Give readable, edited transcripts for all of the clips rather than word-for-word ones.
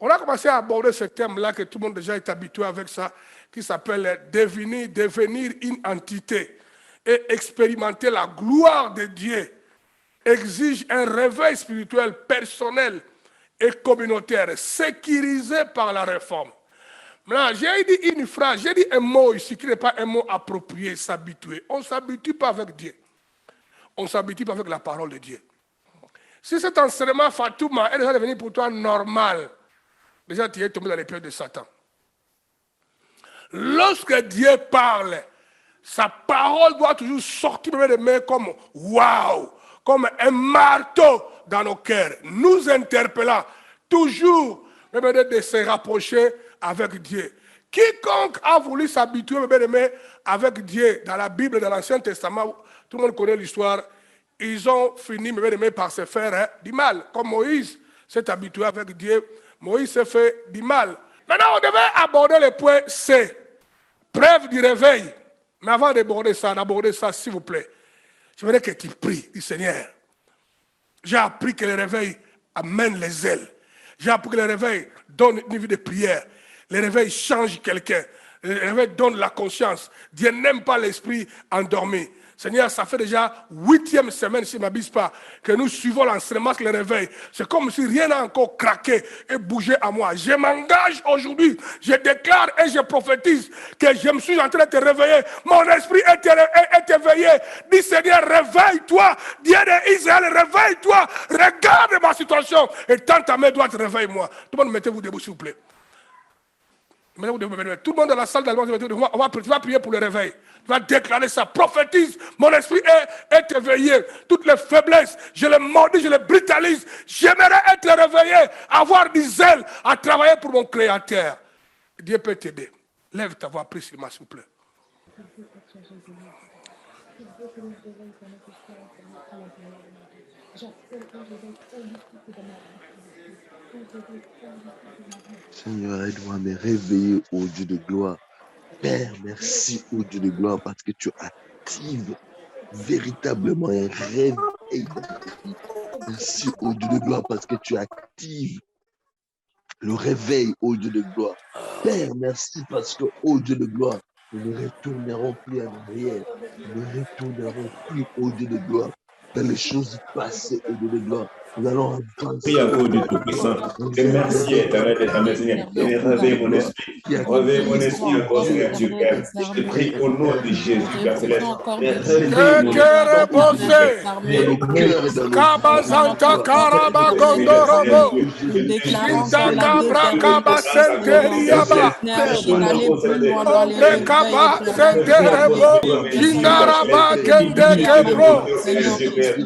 On a commencé à aborder ce thème-là, que tout le monde déjà est habitué avec ça, qui s'appelle devenir une entité et expérimenter la gloire de Dieu exige un réveil spirituel personnel et communautaire, sécurisé par la réforme. Maintenant, j'ai dit une phrase, j'ai dit un mot ici qui n'est pas un mot approprié, s'habituer. On ne s'habitue pas avec Dieu. On s'habitue pas avec la parole de Dieu. Si cet enseignement, Fatouma, est déjà devenu pour toi normal, déjà tu es tombé dans les pieds de Satan. Lorsque Dieu parle, sa parole doit toujours sortir de mains comme waouh, comme un marteau dans nos cœurs, nous interpellant toujours de se rapprocher avec Dieu. Quiconque a voulu s'habituer avec Dieu dans la Bible, dans l'Ancien Testament, tout le monde connaît l'histoire, ils ont fini par se faire du mal. Comme Moïse s'est habitué avec Dieu, Moïse s'est fait du mal. Maintenant, on devait aborder le point C, preuve du réveil. Mais avant d'aborder ça, s'il vous plaît, je voudrais que tu pries du Seigneur. J'ai appris que le réveil amène les ailes. J'ai appris que le réveil donne une vie de prière. Le réveil change quelqu'un. Le réveil donne la conscience. Dieu n'aime pas l'esprit endormi. Seigneur, ça fait déjà 8e semaine, si je ne m'abuse pas, que nous suivons l'enseignement sur le réveil. C'est comme si rien n'a encore craqué et bougé à moi. Je m'engage aujourd'hui, je déclare et je prophétise que je me suis en train de te réveiller. Mon esprit est éveillé. Dis Seigneur, réveille-toi. Dieu d'Israël, réveille-toi. Regarde ma situation et tends ta main droite, réveille-moi. Tout le monde, mettez-vous debout, s'il vous plaît. Tout le monde dans la salle d'allemand, tu vas prier pour le réveil. Tu vas déclarer ça, prophétise. Mon esprit est éveillé. Toutes les faiblesses, je les maudis, je les brutalise. J'aimerais être réveillé, avoir des ailes à travailler pour mon Créateur. Dieu peut t'aider. Lève ta voix, prie sur moi, s'il vous plaît. Seigneur, aide-moi à me réveiller, ô Dieu de gloire. Père, merci, ô Dieu de gloire, parce que tu actives véritablement un réveil dans ma vie. Merci, ô Dieu de gloire, parce que tu actives le réveil, ô Dieu de gloire. Père, merci parce que, ô Dieu de gloire, nous ne retournerons plus en arrière. Nous ne retournerons plus, ô Dieu de gloire, dans les choses passées, ô Dieu de gloire. Nous allons avancer. Prie à vous, Dieu Tout-Puissant. Et merci, éternel, Seigneur. Et réveille mon esprit. Réveille mon esprit encore, Seigneur Dieu, Père. Je te prie au nom de Jésus, Père Céleste. Réveille mon esprit. Kabazanta Karaba Gondorobo. Shinta Kabra Kaba Senteriaba. Ombre Kaba Senterebo. Shindaraba Kende Kebro.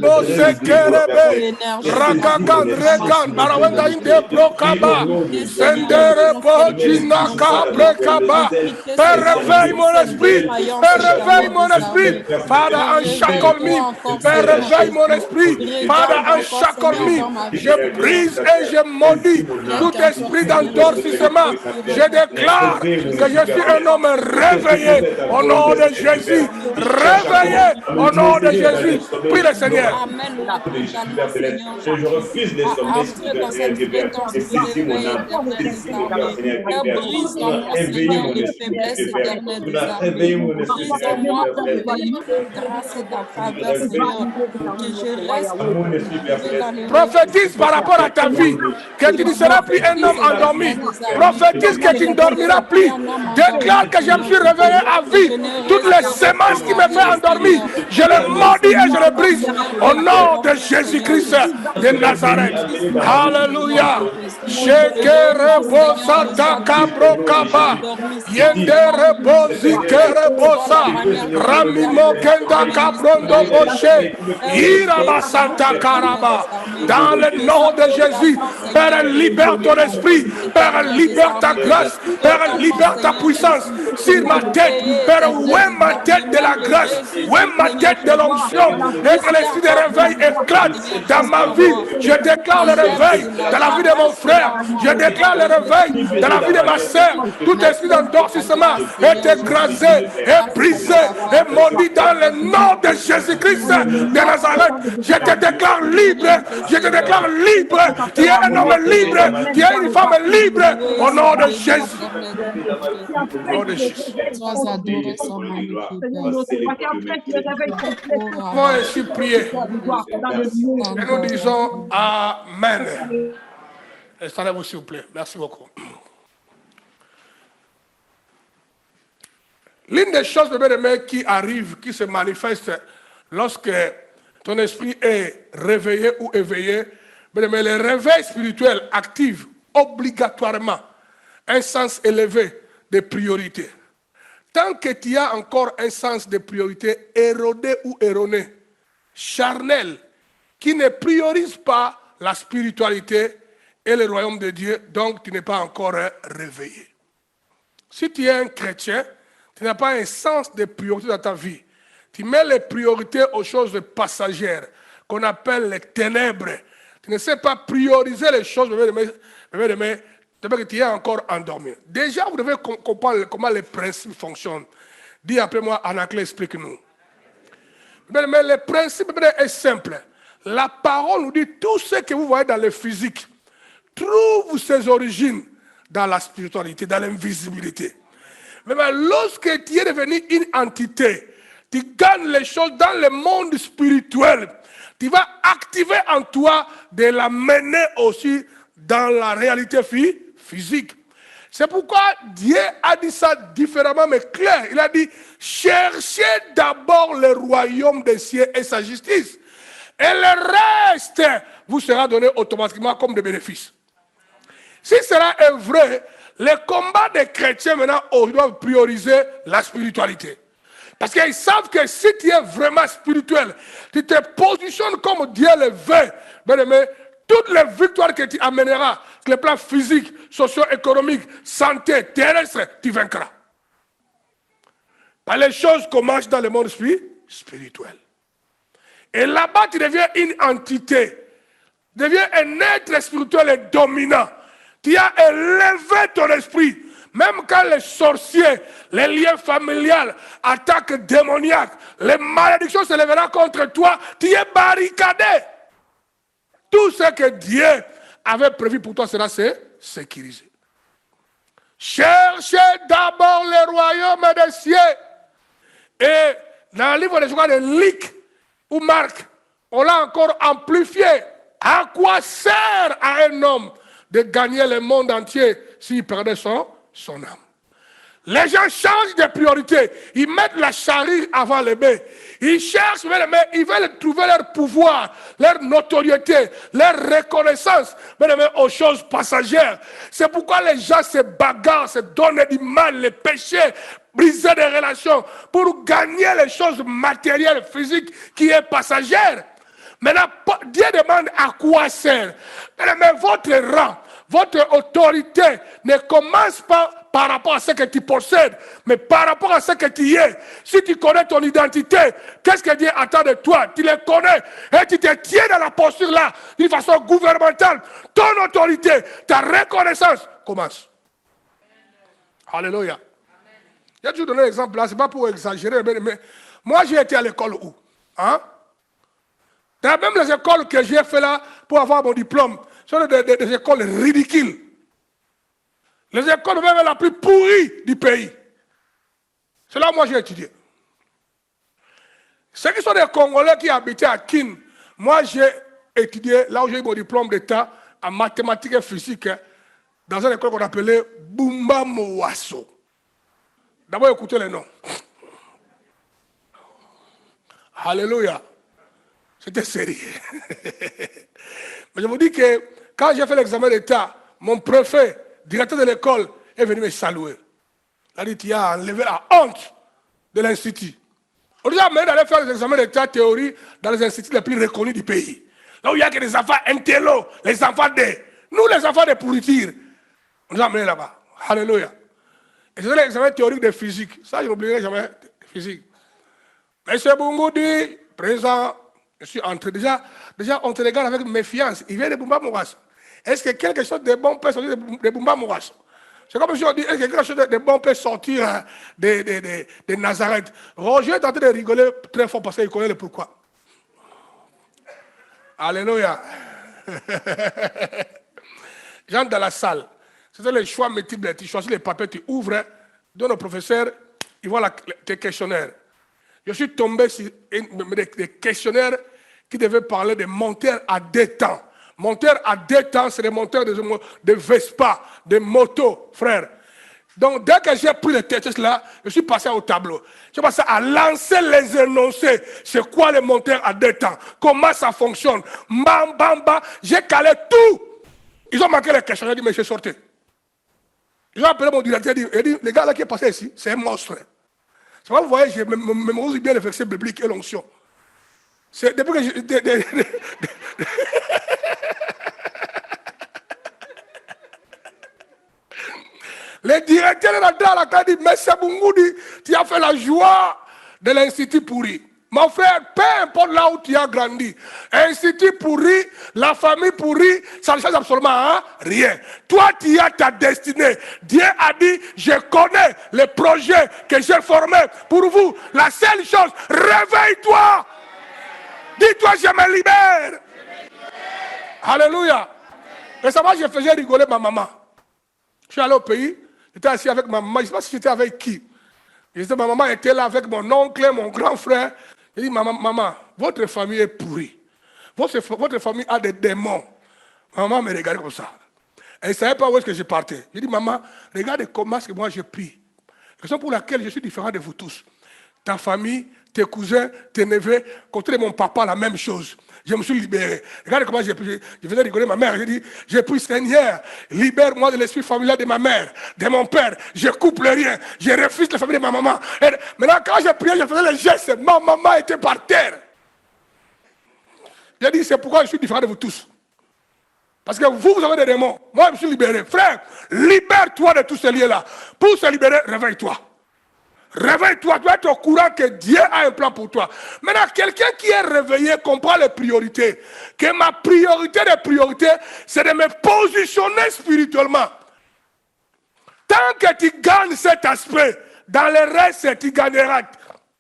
Mose Kerebe. Rakakan Rekan Barawenda Inde Brokaba. Senderebo Jinaka Brekaba. Père, réveille mon esprit. Père, réveille mon esprit. Father, unshackle me. Père, réveille mon esprit. Father, unshackle me. Je brise et je maudis tout esprit d'endormissement. Je déclare que je suis un homme réveillé au nom de Jésus. Réveillé au nom de Jésus. Prie le Seigneur. Je refuse les sommeils spirituels, Père. Et saisis mon âme. Saisis mon cœur, Seigneur, Père. Réveillez mon esprit, Père. Réveillez mon esprit, Prophétise par rapport à ta vie que tu ne seras plus un homme endormi. Prophétise que tu ne dormiras plus. Déclare que je me suis réveillé à vie. Toutes les semences qui me font endormir, je les maudis et je les brise au nom de Jésus-Christ de Nazareth. Alléluia. Shekerebo sataka brokaba. Yenderebo zikerebosa. Ramimo kenda kabrondo boshe. Iraba santa karaba. Dans le nom de Jésus, Père, libère ton esprit. Père, libère ta grâce. Père, libère ta puissance sur ma tête. Père, où est ma tête de la grâce? Où est ma tête de l'onction? Et que l'esprit de réveil éclate dans ma vie vie. Je déclare le réveil dans la vie de mon frère. Je déclare le réveil dans la vie de ma sœur. Tout esprit d'endormissement est écrasé, est brisé, est maudit dans le nom de Jésus-Christ de Nazareth. Je te déclare libre. Je te déclare libre. Tu es un homme libre. Tu es une femme libre. Au nom de Jésus. Au nom de Jésus. Sois adoré, sois magnifié. Moi, je suis prié. Et nous disons Amen. Installez-vous s'il vous plaît. Merci beaucoup. L'une des choses, bien-aimés, qui arrive, qui se manifeste lorsque ton esprit est réveillé ou éveillé, bien-aimés, le réveil spirituel active obligatoirement un sens élevé de priorité. Tant que tu as encore un sens de priorité érodé ou erroné, charnel, qui ne priorise pas la spiritualité et le royaume de Dieu, donc tu n'es pas encore réveillé. Si tu es un chrétien, tu n'as pas un sens de priorité dans ta vie. Tu mets les priorités aux choses passagères, qu'on appelle les ténèbres. Tu ne sais pas prioriser les choses, mais que tu es encore endormi. Déjà, vous devez comprendre comment les principes fonctionnent. Dis après moi, Anaclé, explique-nous. Mais le principe est simple. La parole nous dit tout ce que vous voyez dans le physique trouve ses origines dans la spiritualité, dans l'invisibilité. Mais lorsque tu es devenu une entité, tu gagnes les choses dans le monde spirituel, tu vas activer en toi de la mener aussi dans la réalité physique. C'est pourquoi Dieu a dit ça différemment mais clair. Il a dit, cherchez d'abord le royaume des cieux et sa justice. Et le reste vous sera donné automatiquement comme des bénéfices. Si cela est vrai, les combats des chrétiens maintenant doivent prioriser la spiritualité. Parce qu'ils savent que si tu es vraiment spirituel, tu te positionnes comme Dieu le veut, bien aimé, toutes les victoires que tu amèneras, sur les plans physiques, socio-économiques, santé, terrestre, tu vaincras. Par les choses qu'on mange dans le monde spirituel. Et là-bas, tu deviens une entité. Tu deviens un être spirituel et dominant. Tu as élevé ton esprit. Même quand les sorciers, les liens familiales, attaques démoniaques, les malédictions se lèveront contre toi, tu es barricadé. Tout ce que Dieu avait prévu pour toi sera sécurisé. Cherchez d'abord le royaume des cieux. Et dans le livre des journaux de Luc ou Marc, on l'a encore amplifié. À quoi sert à un homme de gagner le monde entier s'il perdait son âme? Les gens changent de priorité. Ils mettent la charrue avant le bœuf. Ils cherchent, ils veulent trouver leur pouvoir, leur notoriété, leur reconnaissance aux choses passagères. C'est pourquoi les gens se bagarrent, se donnent du mal, les péchés, briser des relations pour gagner les choses matérielles, physiques qui est passagère. Maintenant, Dieu demande à quoi sert. Mais votre rang, votre autorité ne commence pas par rapport à ce que tu possèdes, mais par rapport à ce que tu es. Si tu connais ton identité, qu'est-ce que Dieu attend de toi? Tu le connais et tu te tiens dans la posture là, d'une façon gouvernementale. Ton autorité, ta reconnaissance commence. Alléluia. J'ai toujours donné l'exemple là, ce n'est pas pour exagérer, mais moi j'ai été à l'école où? Hein? Même les écoles que j'ai fait là pour avoir mon diplôme, ce sont des écoles ridicules. Les écoles même la plus pourrie du pays. C'est là où moi j'ai étudié. Ceux qui sont des Congolais qui habitaient à Kin, moi j'ai étudié là où j'ai eu mon diplôme d'État en mathématiques et physique dans une école qu'on appelait Bumba Moasso. D'abord écoutez les noms. Alléluia. C'était sérieux. Mais je vous dis que quand j'ai fait l'examen d'État, mon préfet, directeur de l'école, est venu me saluer. Il a dit, tu as enlevé la honte de l'institut. On nous a amené d'aller faire les examens d'état théorie dans les instituts les plus reconnus du pays. Là où il n'y a que des enfants intello, les enfants des... Nous, les enfants de pourriture. On nous a amenés là-bas. Alléluia. Et c'est l'examen théorique de physique. Ça, je n'oublierai jamais, physique. Monsieur Bungoudi, présent, Je suis entré. Déjà, on te regarde avec méfiance. Il vient de Bumba Mouras. Est-ce que quelque chose de bon peut sortir de Bumba Mouras? C'est comme si on dit, est-ce que quelque chose de bon peut sortir de Nazareth? Roger est en train de rigoler très fort parce qu'il connaît le pourquoi. Alléluia. J'entre dans la salle. C'est les choix multiples. Tu choisis les papiers, tu ouvres, donne au professeur, il voit tes questionnaires. Je suis tombé sur des questionnaires qui devaient parler de moteurs à deux temps. Moteurs à deux temps, c'est des moteurs de Vespa, de motos, frère. Donc, dès que j'ai pris le texte là, je suis passé au tableau. Je suis passé à lancer les énoncés. C'est quoi les moteurs à deux temps? Comment ça fonctionne? Bam. J'ai calé tout. Ils ont marqué les questionnaires, j'ai dit, mais je sortais. Ils ont appelé mon directeur, il dit, les gars là qui est passé ici, c'est un monstre. C'est vrai, vous voyez, je mémorise bien les versets bibliques et l'onction. C'est depuis que je... Le directeur est rentré à la classe et dit, mais Bungoudi, tu as fait la joie de l'institut pourri. Mon frère, peu importe là où tu as grandi, institut pourri, la famille pourrie, ça ne change absolument rien. Toi, tu as ta destinée. Dieu a dit, je connais les projets que j'ai formés pour vous. La seule chose, réveille-toi. Dis-toi, je me libère. Alléluia. Et ça va, je faisais rigoler ma maman. Je suis allé au pays, j'étais assis avec ma maman, je ne sais pas si j'étais avec qui. Ma maman était là avec mon oncle, mon grand frère. J'ai dit, maman, votre famille est pourrie. Votre famille a des démons. Maman me regardait comme ça. Elle ne savait pas où est-ce que je partais. J'ai dit, maman, regarde comment est-ce que moi je prie. La raison pour laquelle je suis différent de vous tous. Ta famille, tes cousins, tes neveux, côté de mon papa, la même chose. Je me suis libéré. Regarde comment j'ai prié. Je faisais rigoler ma mère. J'ai dit, j'ai pris Seigneur, libère-moi de l'esprit familial de ma mère, de mon père. Je coupe le rien. Je refuse la famille de ma maman. Et maintenant, quand j'ai prié, je faisais les gestes. Ma maman était par terre. J'ai dit, c'est pourquoi je suis différent de vous tous. Parce que vous avez des démons. Moi, je me suis libéré. Frère, libère-toi de tous ces liens-là. Pour se libérer, réveille-toi. Réveille-toi, tu dois être au courant que Dieu a un plan pour toi. Maintenant, quelqu'un qui est réveillé comprend les priorités. Que ma priorité des priorités, c'est de me positionner spirituellement. Tant que tu gagnes cet aspect, dans le reste, tu gagneras.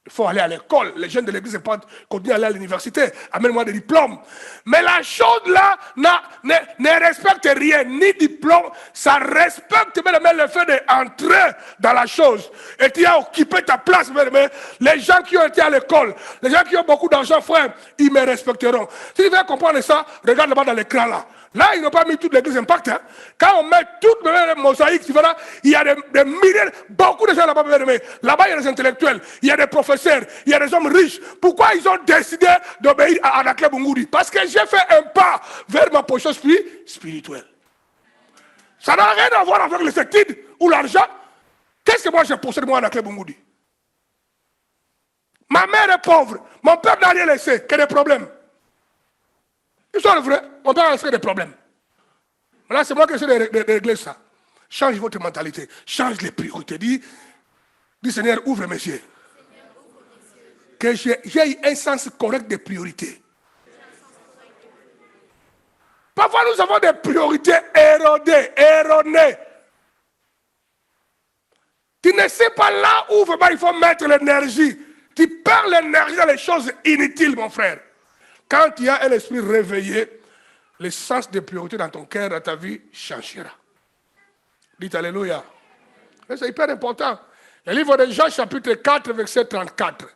Il faut aller à l'école. Les jeunes de l'église continuent à aller à l'université. Amène-moi des diplômes. Mais la chose là ne respecte rien, ni diplôme. Ça respecte même le fait d'entrer dans la chose. Et tu as occupé ta place. Mais les gens qui ont été à l'école, les gens qui ont beaucoup d'argent, frère, ils me respecteront. Si tu veux comprendre ça, regarde là-bas dans l'écran là. Là, ils n'ont pas mis toute l'église impact. Hein. Quand on met toute les mosaïques, tu verras, il y a des milliers, beaucoup de gens là-bas. Là-bas, il y a des intellectuels, il y a des professeurs, il y a des hommes riches. Pourquoi ils ont décidé d'obéir à Anaklé Bungoudi? Parce que j'ai fait un pas vers ma position spirituelle. Ça n'a rien à voir avec les études ou l'argent. Qu'est-ce que moi j'ai possède, moi, Anaklé Bungoudi? Ma mère est pauvre, mon père n'a rien laissé, que des problèmes. Ils sont vrais, on peut rester des problèmes. Là, c'est moi qui essaie de régler ça. Change votre mentalité, change les priorités. Dis Seigneur, ouvre mes yeux. Que j'ai un sens correct des priorités. Parfois, nous avons des priorités érodées, erronées. Tu ne sais pas là où vraiment il faut mettre l'énergie. Tu perds l'énergie dans les choses inutiles, mon frère. Quand tu as un esprit réveillé, le sens des priorités dans ton cœur, dans ta vie, changera. Dites Alléluia. C'est hyper important. Le livre de Jean, chapitre 4, verset 34.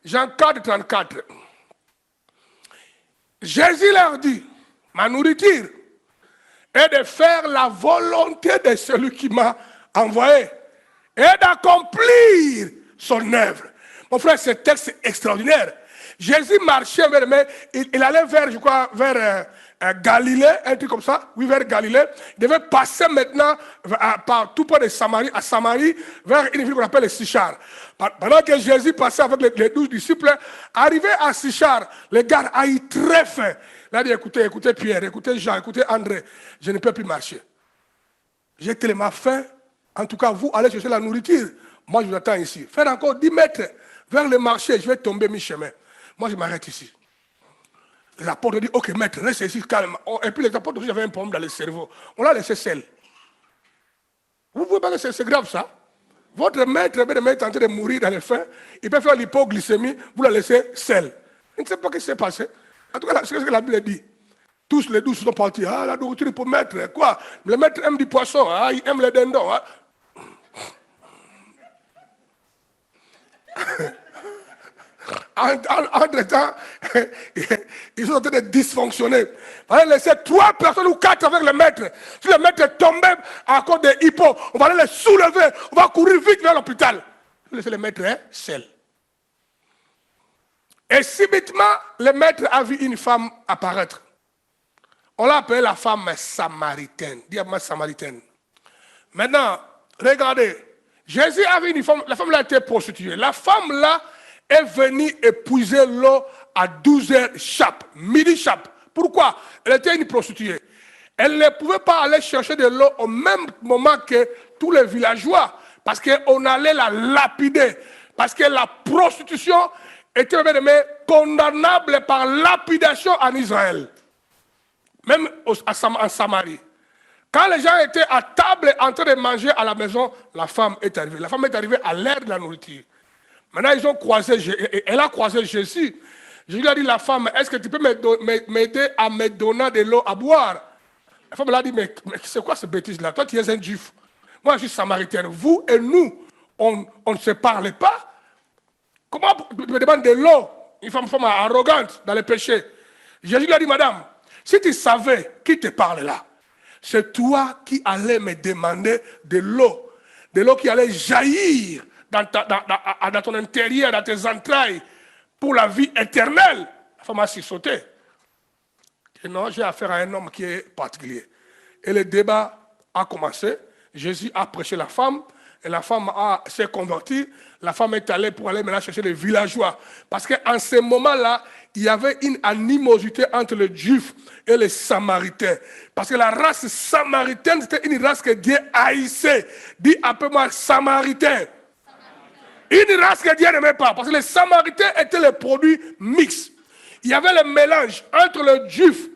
Jean 4, 34. Jésus leur dit, ma nourriture est de faire la volonté de celui qui m'a envoyé et d'accomplir son œuvre. Mon frère, ce texte est extraordinaire. Jésus marchait il allait vers, je crois, vers Galilée, un truc comme ça, oui, vers Galilée. Il devait passer maintenant par tout près de Samarie, à Samarie, vers une ville qu'on appelle Sichar. Pendant que Jésus passait avec les 12 disciples, arrivé à Sichar, les gars a eu très faim. Il a dit, écoutez Pierre, écoutez Jean, écoutez André, je ne peux plus marcher. J'ai tellement faim, en tout cas, vous allez chercher la nourriture. Moi, je vous attends ici. Faire encore 10 mètres vers le marché, je vais tomber mi-chemin. Moi, je m'arrête ici. Les apôtres disent, ok maître, reste ici calme. Et puis les apôtres aussi avaient un problème dans le cerveau. On l'a laissé seul. Vous pouvez pas que c'est grave ça. Votre maître est en train de mourir dans les faim. Il peut faire l'hypoglycémie, vous la laissez seule. Il ne sait pas ce qui s'est passé. En tout cas, c'est ce que la Bible dit. Tous les douze sont partis. Ah, la nourriture pour maître. Quoi? Le maître aime du poisson. Ah, il aime les dindons. Ah. Entre-temps, ils sont en train de dysfonctionner. On va laisser 3 personnes ou 4 avec le maître. Si le maître est tombé à cause des hippos, on va les soulever. On va courir vite vers l'hôpital. Laissez le maître seul. Et subitement, le maître a vu une femme apparaître. On l'a appelée la femme samaritaine. Dis-moi samaritaine. Maintenant, regardez. Jésus a vu une femme. La femme là a été prostituée. La femme là est venue épuiser l'eau à 12h chape, midi chape. Pourquoi? Elle était une prostituée. Elle ne pouvait pas aller chercher de l'eau au même moment que tous les villageois, parce qu'on allait la lapider. Parce que la prostitution était condamnable par lapidation en Israël, même en Samarie. Quand les gens étaient à table en train de manger à la maison, la femme est arrivée. La femme est arrivée à l'heure de la nourriture. Maintenant, ils ont croisé, elle a croisé Jésus. Jésus lui a dit, la femme, est-ce que tu peux m'aider à me donner de l'eau à boire? La femme lui a dit, mais c'est quoi ce bêtise-là? Toi, tu es un juif. Moi, je suis samaritaine. Vous et nous, on ne se parle pas. Comment tu me demandes de l'eau? Une femme arrogante dans le péché. Jésus lui a dit, madame, si tu savais qui te parle là, c'est toi qui allais me demander de l'eau qui allait jaillir dans ton intérieur, dans tes entrailles, pour la vie éternelle. La femme a sursauté. Et non, j'ai affaire à un homme qui est particulier. Et le débat a commencé. Jésus a prêché la femme, et la femme s'est convertie. La femme est allée pour aller maintenant chercher les villageois. Parce qu'en ce moment-là, il y avait une animosité entre les Juifs et les Samaritains. Parce que la race samaritaine, c'était une race que Dieu haïssait. Dis appelle-moi Samaritain. Une race que Dieu n'aimait pas. Parce que les Samaritains étaient les produits mixtes. Il y avait le mélange entre le Juif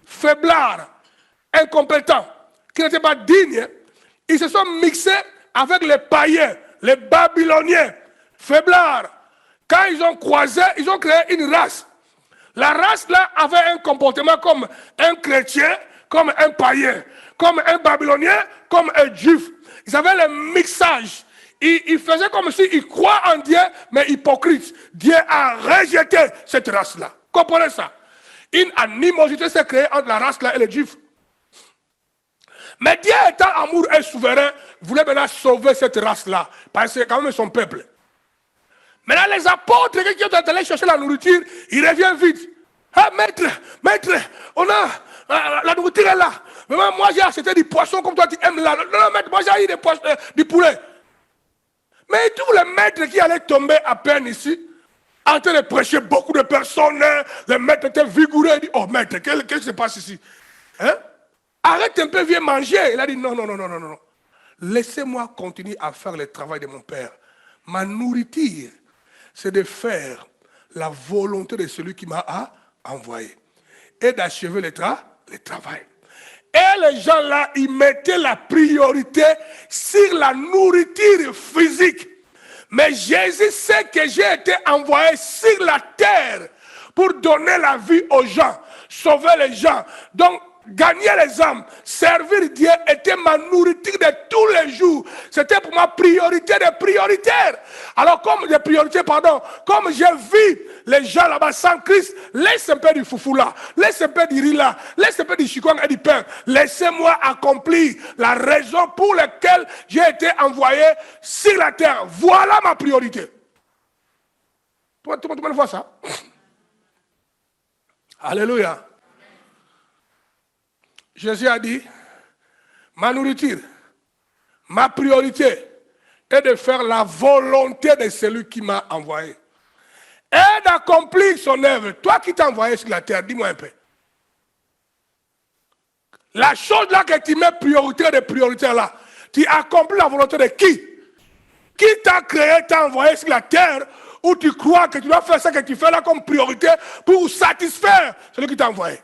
faiblard, incompétent, qui n'était pas digne. Ils se sont mixés avec les païens, les Babyloniens, faiblards. Quand ils ont croisé, ils ont créé une race. La race là avait un comportement comme un chrétien, comme un païen, comme un Babylonien, comme un Juif. Ils avaient le mixage. Ils faisaient comme s'ils croient en Dieu, mais hypocrites. Dieu a rejeté cette race-là. Comprenez ça? Une animosité s'est créée entre la race-là et les Juifs. Mais Dieu étant amour et souverain, voulait maintenant sauver cette race-là. Parce que c'est quand même son peuple. Maintenant, les apôtres qui sont allés chercher la nourriture, ils reviennent vite. Ah, maître, on a la nourriture est là. Mais moi, j'ai acheté du poisson comme toi, tu aimes là. Non, maître, moi, j'ai eu du poulet. Mais tout le maître qui allait tomber à peine ici, en train de prêcher beaucoup de personnes, le maître était vigoureux, il dit, oh maître, qu'est-ce qui se passe ici? Hein? Arrête un peu, viens manger. Il a dit, non. Laissez-moi continuer à faire le travail de mon Père. Ma nourriture, c'est de faire la volonté de celui qui m'a envoyé. Et d'achever le travail. Et les gens là, ils mettaient la priorité sur la nourriture physique. Mais Jésus sait que j'ai été envoyé sur la terre pour donner la vie aux gens, sauver les gens. Donc, gagner les âmes, servir Dieu était ma nourriture de tous les jours. C'était pour ma priorité des prioritaires. Alors, comme j'ai vu les gens là-bas sans Christ, laisse un peu du foufou là, laisse un peu du riz là, laisse un peu du chikwang et du pain. Laissez-moi accomplir la raison pour laquelle j'ai été envoyé sur la terre. Voilà ma priorité. Tout le monde voit ça? Alléluia. Jésus a dit, ma nourriture, ma priorité est de faire la volonté de celui qui m'a envoyé. Et d'accomplir son œuvre. Toi qui t'as envoyé sur la terre, dis-moi un peu. La chose là que tu mets priorité de priorité là, tu accomplis la volonté de qui? Qui t'a créé, t'a envoyé sur la terre où tu crois que tu dois faire ce que tu fais là comme priorité pour satisfaire celui qui t'a envoyé.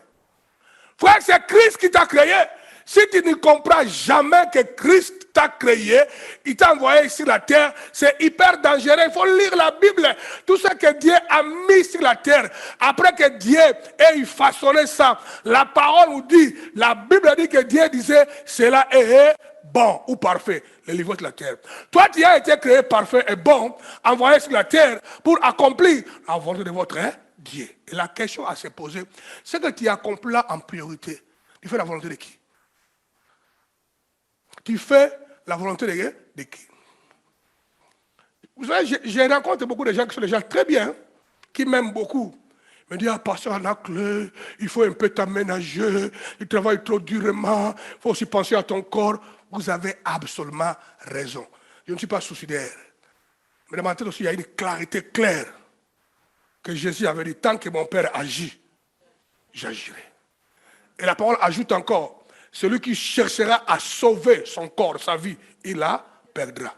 Frère, c'est Christ qui t'a créé. Si tu ne comprends jamais que Christ t'a créé, il t'a envoyé sur la terre, c'est hyper dangereux. Il faut lire la Bible. Tout ce que Dieu a mis sur la terre, après que Dieu ait façonné ça, la parole nous dit, la Bible dit que Dieu disait, cela est bon ou parfait, le livre de la terre. Toi, tu as été créé parfait et bon, envoyé sur la terre pour accomplir la volonté de votre Dieu. Et la question à se poser, c'est que tu accomplis là en priorité. Tu fais la volonté de qui? Tu fais la volonté de qui? Vous savez, je rencontre beaucoup de gens qui sont des gens très bien, qui m'aiment beaucoup. Ils me disent, ah, pasteur Anacle, il faut un peu t'aménager, il travaille trop durement, il faut aussi penser à ton corps. Vous avez absolument raison. Je ne suis pas suicidaire. Mais dans ma tête aussi, il y a une clarité claire que Jésus avait dit, tant que mon Père agit, j'agirai. Et la parole ajoute encore, celui qui cherchera à sauver son corps, sa vie, il la perdra.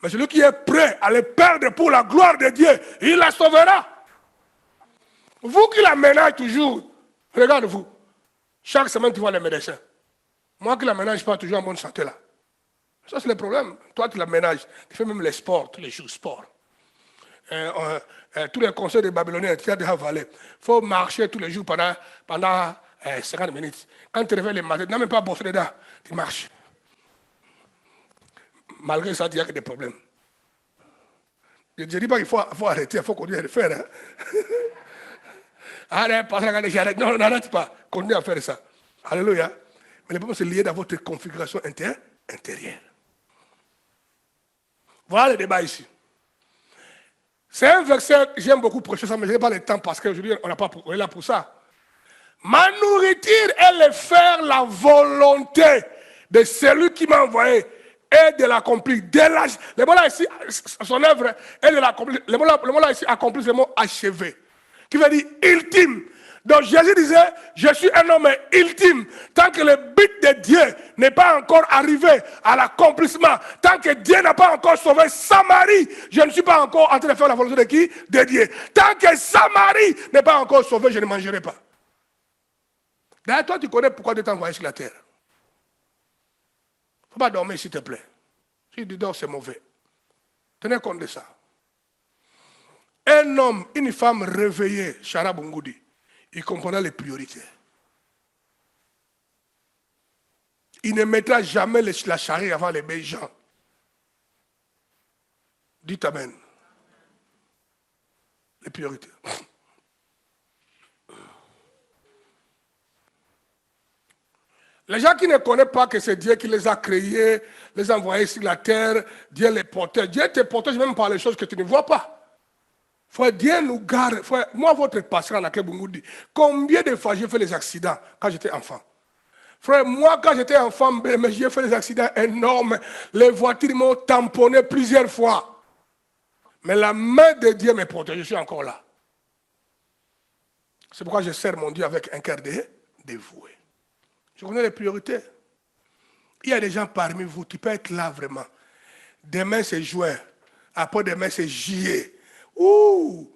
Mais celui qui est prêt à le perdre pour la gloire de Dieu, il la sauvera. Vous qui la ménagez toujours, regarde-vous. Chaque semaine, tu vois les médecins. Moi qui la ménage pas toujours en bonne santé là. Ça, c'est le problème. Toi, tu la ménages. Tu fais même les sports, tous les jours, sport. Tous les conseils des Babyloniens, tu as déjà avalé. Il faut marcher tous les jours pendant 50 minutes. Quand tu te réveilles le matin, tu n'as même pas bossé dedans, tu marches. Malgré ça, il y a que des problèmes. Je ne dis pas qu'il faut arrêter, il faut continuer à le faire. Hein. Arrête, j'arrête. Non, n'arrête pas. Continue à faire ça. Alléluia. Mais le problème, c'est lié dans votre configuration intérieure. Voilà le débat ici. C'est un verset que j'aime beaucoup prêcher ça, mais je n'ai pas le temps parce qu'aujourd'hui, on est là pour ça. Ma nourriture est de faire la volonté de celui qui m'a envoyé et de l'accomplir. Le mot là ici, son œuvre est de l'accomplir. Le mot là ici, accomplir, c'est le mot achevé. Qui veut dire ultime. Donc Jésus disait, je suis un homme ultime. Tant que le but de Dieu n'est pas encore arrivé à l'accomplissement, tant que Dieu n'a pas encore sauvé Samarie, je ne suis pas encore en train de faire la volonté de qui? De Dieu. Tant que Samarie n'est pas encore sauvée, je ne mangerai pas. D'ailleurs, toi, tu connais pourquoi Dieu t'a envoyé sur la terre. Il ne faut pas dormir, s'il te plaît. Si tu dors, c'est mauvais. Tenez compte de ça. Un homme, une femme réveillée, Chara Bungoudi, il comprenait les priorités. Il ne mettra jamais la charrue avant les belles gens. Dites Amen. Les priorités. Les gens qui ne connaissent pas que c'est Dieu qui les a créés, les a envoyés sur la terre, Dieu les protège. Dieu te protège même par les choses que tu ne vois pas. Frère, Dieu nous garde. Frère, moi, votre pasteur Anacle Bungoudi, combien de fois j'ai fait les accidents quand j'étais enfant? Frère, moi, quand j'étais enfant, j'ai fait des accidents énormes. Les voitures m'ont tamponné plusieurs fois. Mais la main de Dieu me protège. Je suis encore là. C'est pourquoi je sers mon Dieu avec un cœur dévoué. Je connais les priorités. Il y a des gens parmi vous qui peuvent être là vraiment. Demain, c'est juin. Après-demain, c'est juillet. Ouh!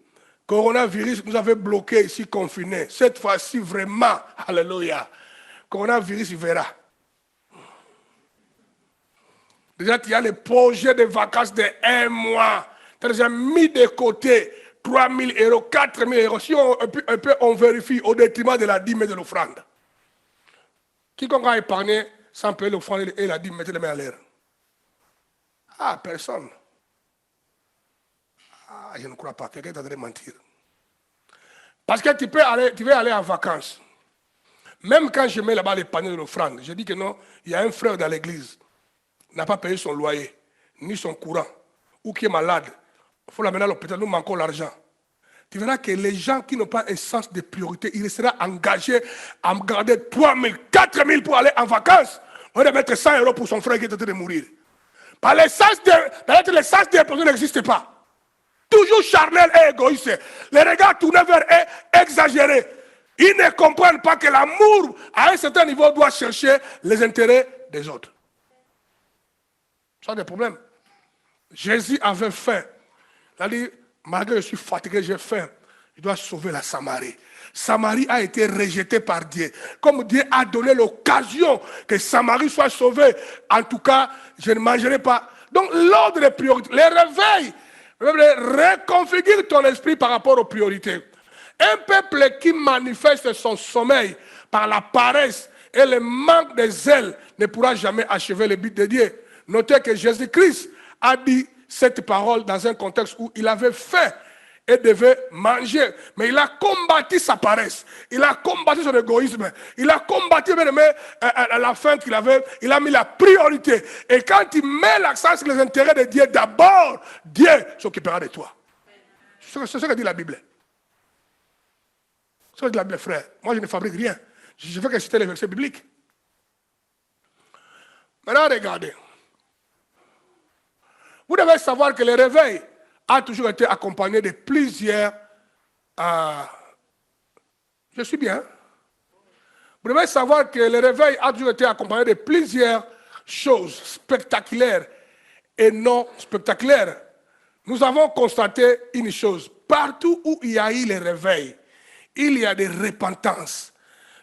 Coronavirus nous avait bloqués ici, confinés. Cette fois-ci, vraiment, alléluia. Coronavirus, il verra. Déjà, tu as les projets de vacances de 1 mois. Tu as déjà mis de côté 3 000 euros, 4 000 euros. Si on vérifie au détriment de la dîme et de l'offrande. Quiconque a épargné sans payer l'offrande et la dîme, mettez les mains à l'air. Ah, personne. Ah, je ne crois pas. Quelqu'un t'aurait mentir. Parce que tu veux aller en vacances. Même quand je mets là-bas les paniers de l'offrande, je dis que non, il y a un frère dans l'église, qui n'a pas payé son loyer, ni son courant, ou qui est malade. Il faut l'amener à l'hôpital, nous manquons l'argent. Tu verras que les gens qui n'ont pas un sens de priorité, ils seront engagés à garder 3 000, 4 000 pour aller en vacances. On va mettre 100 euros pour son frère qui est en train de mourir. Par l'essence des personnes n'existe pas. Toujours charnel et égoïste. Les regards tournés vers eux, exagérés. Ils ne comprennent pas que l'amour, à un certain niveau, doit chercher les intérêts des autres. Ça, c'est des problèmes. Jésus avait faim. Il a dit, Malgré que je suis fatigué, j'ai faim, je dois sauver la Samarie. Samarie a été rejetée par Dieu. Comme Dieu a donné l'occasion que Samarie soit sauvée, en tout cas, je ne mangerai pas. Donc l'ordre des priorités, les réveils, reconfigure ton esprit par rapport aux priorités. Un peuple qui manifeste son sommeil par la paresse et le manque de zèle ne pourra jamais achever le but de Dieu. Notez que Jésus-Christ a dit cette parole dans un contexte où il avait faim et devait manger. Mais il a combattu sa paresse. Il a combattu son égoïsme. Il a combattu la faim qu'il avait. Il a mis la priorité. Et quand il met l'accent sur les intérêts de Dieu, d'abord, Dieu s'occupera de toi. C'est ce que dit la Bible. C'est ce que dit la Bible, frère. Moi, je ne fabrique rien. Je fais que citer les versets bibliques. Maintenant, regardez. Vous devez savoir que le réveil a toujours été accompagné de plusieurs... je suis bien. Vous devez savoir que le réveil a toujours été accompagné de plusieurs choses spectaculaires et non spectaculaires. Nous avons constaté une chose. Partout où il y a eu le réveil, il y a des repentances.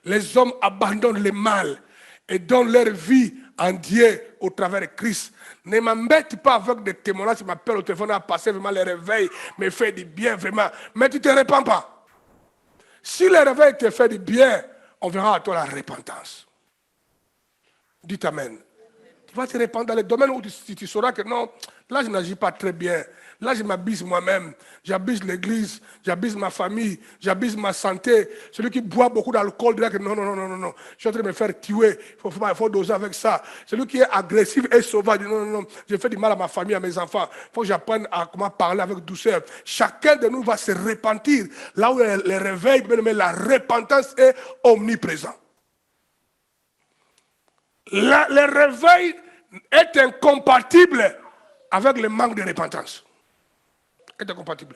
Les hommes abandonnent le mal et donnent leur vie en Dieu au travers de Christ. Ne m'embête pas avec des témoignages qui m'appellent au téléphone à passer vraiment le réveil, me fait du bien vraiment. Mais tu ne te répands pas. Si le réveil te fait du bien, on verra à toi la repentance. Dites Amen. Tu vas te répandre dans les domaines où tu sauras que non, là je n'agis pas très bien. Là je m'abuse moi-même. J'abuse l'église, j'abuse ma famille, j'abuse ma santé. Celui qui boit beaucoup d'alcool dirait que non. Je suis en train de me faire tuer. Il faut doser avec ça. Celui qui est agressif et sauvage dit non. Je fais du mal à ma famille, à mes enfants. Il faut que j'apprenne à comment parler avec douceur. Chacun de nous va se repentir. Là où le réveil, mais la repentance est omniprésent. Le réveil est incompatible avec le manque de repentance. Est incompatible.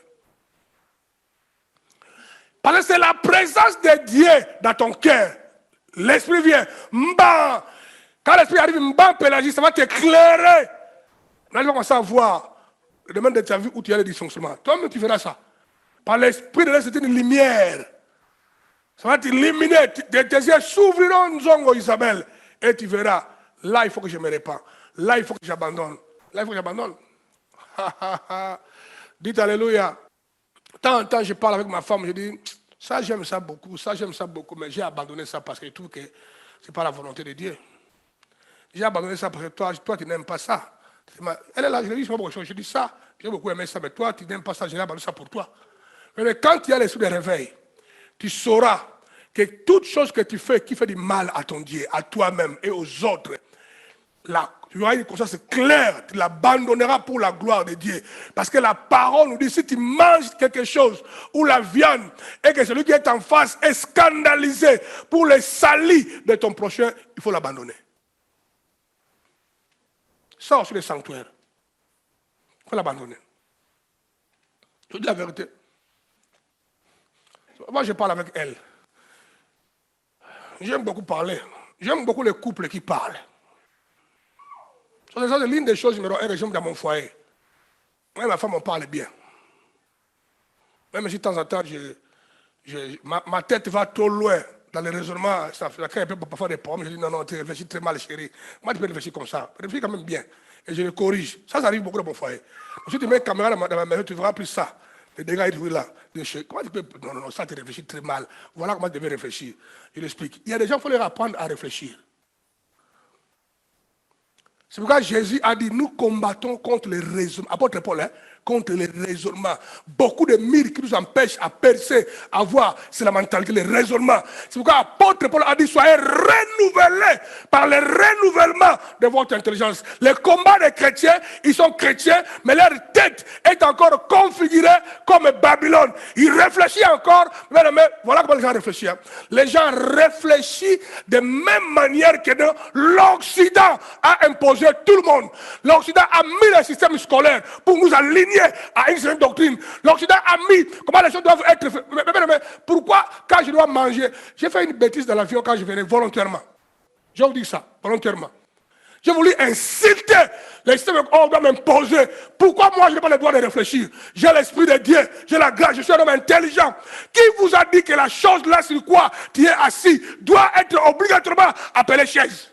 Parce que c'est la présence de Dieu dans ton cœur. L'esprit vient. Mba. Quand l'esprit arrive, mba pélagie, ça va t'éclairer. Là, tu vas commencer à voir le domaine de ta vie où tu as les dysfonctionnements. Toi-même, tu verras ça. Par l'esprit de Dieu, c'est une lumière. Ça va t'illuminer. Tes yeux s'ouvriront, Zongo Isabelle. Et tu verras, là il faut que je me répands. Là il faut que j'abandonne. Là il faut que j'abandonne. Dites Alléluia. De temps en temps, je parle avec ma femme, je dis, ça j'aime ça beaucoup, mais j'ai abandonné ça parce que je trouve que ce n'est pas la volonté de Dieu. J'ai abandonné ça parce que toi tu n'aimes pas ça. Elle est là, je lui dis, je dis ça, j'ai beaucoup aimé ça, mais toi tu n'aimes pas ça, j'ai abandonné ça pour toi. Mais quand tu as l'esprit de réveil, tu sauras que toute chose que tu fais qui fait du mal à ton Dieu, à toi-même et aux autres, là, tu auras une conscience claire, tu l'abandonneras pour la gloire de Dieu. Parce que la parole nous dit, si tu manges quelque chose, ou la viande, et que celui qui est en face est scandalisé pour le salut de ton prochain, il faut l'abandonner. Sors sur le sanctuaire. Il faut l'abandonner. Je dis la vérité. Moi, je parle avec elle. J'aime beaucoup parler. J'aime beaucoup les couples qui parlent. C'est l'une des choses numéro 1 que j'aime dans mon foyer. Moi et ma femme, on parle bien. Même si de temps en temps, ma tête va trop loin dans le raisonnement. Ça crée parfois des problèmes. Je dis non, tu réfléchis très mal, chérie. Moi, tu peux réfléchir comme ça. Réfléchis quand même bien. Et je le corrige. Ça arrive beaucoup dans mon foyer. Si tu mets une caméra dans ma maison, tu verras plus ça. Les dégâts, ils là. Comment tu peux... Non, ça, tu réfléchis très mal. Voilà comment tu devais réfléchir. Je l'explique. Il y a des gens, il faut leur apprendre à réfléchir. C'est pourquoi Jésus a dit, nous combattons contre les raisonnements. Apôtre Paul, contre les raisonnements. Beaucoup de mires qui nous empêchent à percer, à voir, c'est la mentalité, les raisonnements. C'est pourquoi apôtre Paul a dit, soyez renouvelés par le renouvellement de votre intelligence. Les combats des chrétiens, ils sont chrétiens, mais leur tête est encore configurée comme Babylone. Ils réfléchissent encore, mais voilà comment les gens réfléchissent. Les gens réfléchissent de même manière que l'Occident a imposé tout le monde. L'Occident a mis le système scolaire pour nous aligner à une certaine doctrine. L'Occident a mis comment les choses doivent être faites. Mais pourquoi quand je dois manger, j'ai fait une bêtise dans l'avion quand je venais volontairement. Je vous dis ça, volontairement. J'ai voulu insulter le système qu'on doit m'imposer. Pourquoi moi je n'ai pas le droit de réfléchir? J'ai l'esprit de Dieu, j'ai la grâce, je suis un homme intelligent. Qui vous a dit que la chose là sur quoi tu es assis doit être obligatoirement appelée chaise?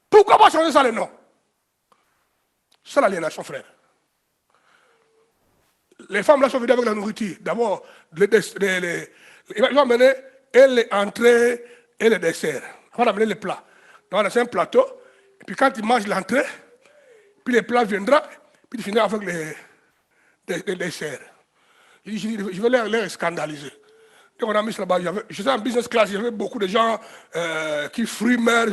Pourquoi pas changer ça le nom? C'est l'aliénation, frère. Les femmes là sont venues avec la nourriture. D'abord, ils vont amener les entrées et les desserts. On va amener les plats. Donc, c'est un plateau. Et puis quand ils mangent l'entrée, puis les plats viendront, puis ils finiront avec les desserts. Je vais les scandaliser. Donc on a mis ça là-bas. J'étais en business class, il y avait beaucoup de gens qui frimaient.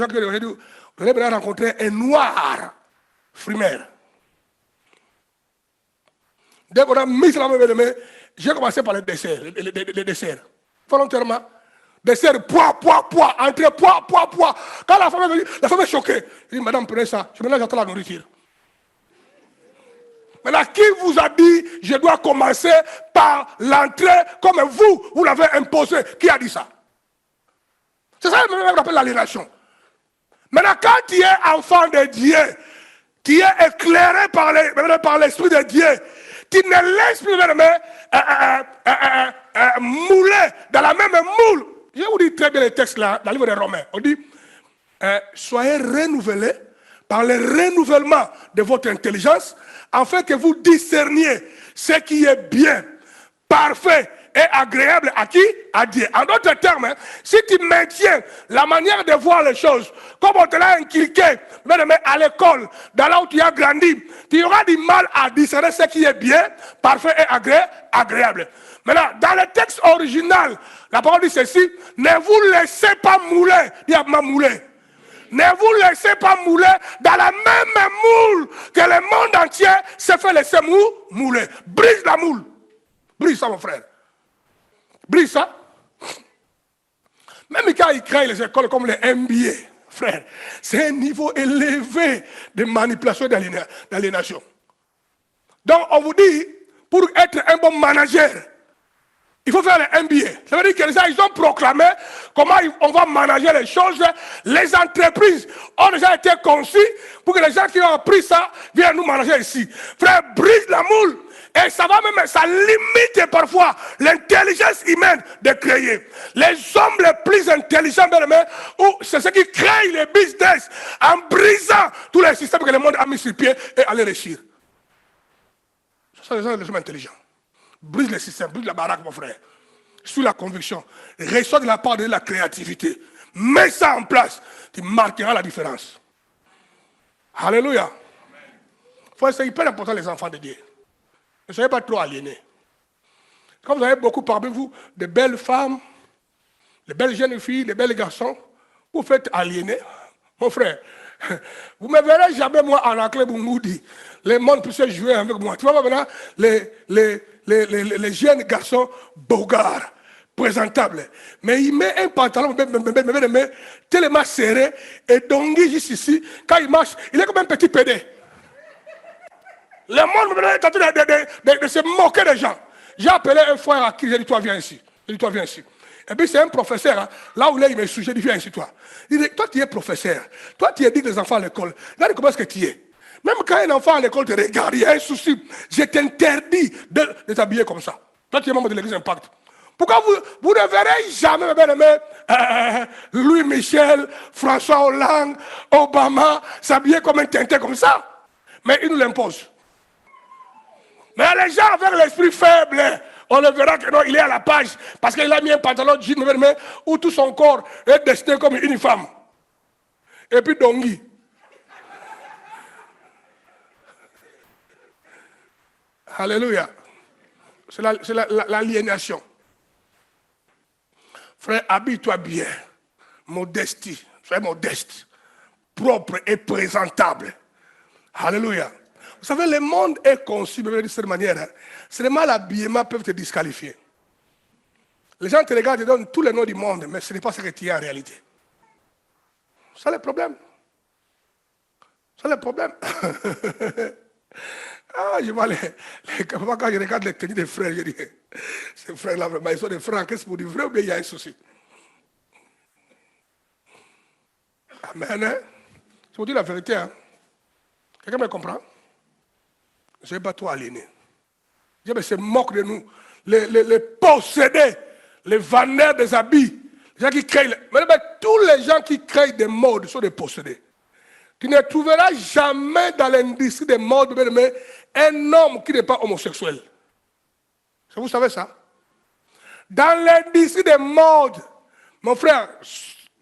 On a rencontré un noir frimaire. Dès qu'on a mis ça là-bas, j'ai commencé par les desserts. Les desserts. Volontairement. Dessert, poids, entrée, poids. Quand la femme est choquée. Elle dit, madame, prenez ça. Maintenant, j'attends la nourriture. Maintenant, qui vous a dit, je dois commencer par l'entrée comme vous l'avez imposé? Qui a dit ça? C'est ça qu'on appelle l'aliénation. Maintenant, quand tu es enfant de Dieu, tu es éclairé par l'Esprit de Dieu, tu ne laisses plus mouler dans la même moule. Je vous dis très bien les textes là, dans le livre des Romains. On dit, soyez renouvelés par le renouvellement de votre intelligence, afin que vous discerniez ce qui est bien, parfait et agréable à qui? À Dieu. En d'autres termes, si tu maintiens la manière de voir les choses, comme on te l'a inculqué à l'école, dans là où tu as grandi, tu auras du mal à discerner ce qui est bien, parfait et agréable. Maintenant, dans le texte original, la parole dit ceci, ne vous laissez pas mouler. Dis à ma mouler. Ne vous laissez pas mouler dans la même moule que le monde entier se fait laisser mouler. Brise la moule. Brise ça, mon frère. Brise ça. Même quand ils créent les écoles comme les MBA, frère, c'est un niveau élevé de manipulation et d'aliénation. Donc, on vous dit, pour être un bon manager, il faut faire le MBA. Ça veut dire que les gens, ils ont proclamé comment on va manager les choses. Les entreprises ont déjà été conçues pour que les gens qui ont appris ça viennent nous manager ici. Frère, brise la moule. Et ça va même, ça limite parfois l'intelligence humaine de créer. Les hommes les plus intelligents, c'est ceux qui créent les business en brisant tous les systèmes que le monde a mis sur pied et à les réussir. Ce sont les hommes intelligents. Brise le système, brise la baraque, mon frère. Sous la conviction, reçois de la part de la créativité. Mets ça en place, tu marqueras la différence. Alléluia. C'est hyper important, les enfants de Dieu. Ne soyez pas trop aliénés. Comme vous avez beaucoup parmi vous de belles femmes, de belles jeunes filles, de belles garçons, vous faites aliéner. Mon frère, vous ne me verrez jamais, moi, en Anclé Bungoudi. Les monde puisse jouer avec moi. Tu vois maintenant, les jeunes garçons bogards, présentables. Mais il met un pantalon tellement serré et dongui juste ici. Quand il marche, il est comme un petit pédé. Le monde est en train de se moquer des gens. J'ai appelé un frère à qui j'ai dit, toi viens ici. J'ai dit, toi viens ici. Et puis c'est un professeur, hein, là où il me sujet, il dit, viens ici toi. Il dit, toi tu es professeur. Toi tu éduques les enfants à l'école. Regarde comment est-ce que tu es. Même quand un enfant à l'école te regarde, il y a un souci. Je t'interdis de t'habiller comme ça. Toi, tu es membre de l'église Impact. Pourquoi vous ne verrez jamais, bien aimé, Louis Michel, François Hollande, Obama, s'habiller comme un tintin comme ça? Mais il nous l'impose. Mais les gens avec l'esprit faible, on le verra que non, il est à la page. Parce qu'il a mis un pantalon de jean où tout son corps est destiné comme une femme. Et puis Dongui. Alléluia. C'est l'aliénation. Frère, habille-toi bien. Modestie. Sois modeste. Propre et présentable. Alléluia. Vous savez, le monde est conçu de cette manière. Hein. Seulement l'habillement peut te disqualifier. Les gens te regardent et te donnent tous les noms du monde, mais ce n'est pas ce que tu es en réalité. C'est le problème. C'est le problème. Ah, je vois quand je regarde les tenues des frères, je dis, ces frères-là, ils sont des frères, qu'est-ce pour du vrai ou bien il y a un souci? Amen. Hein? Je vous dis la vérité. Hein. Quelqu'un me comprend? Je ne vais pas trop aliéner. Je dis, mais c'est moque de nous. Les possédés, les vendeurs des habits, les gens qui créent. Mais tous les gens qui créent des modes sont des possédés. Tu ne trouveras jamais dans l'industrie des modes un homme qui n'est pas homosexuel. Vous savez ça? Dans l'industrie des modes, mon frère,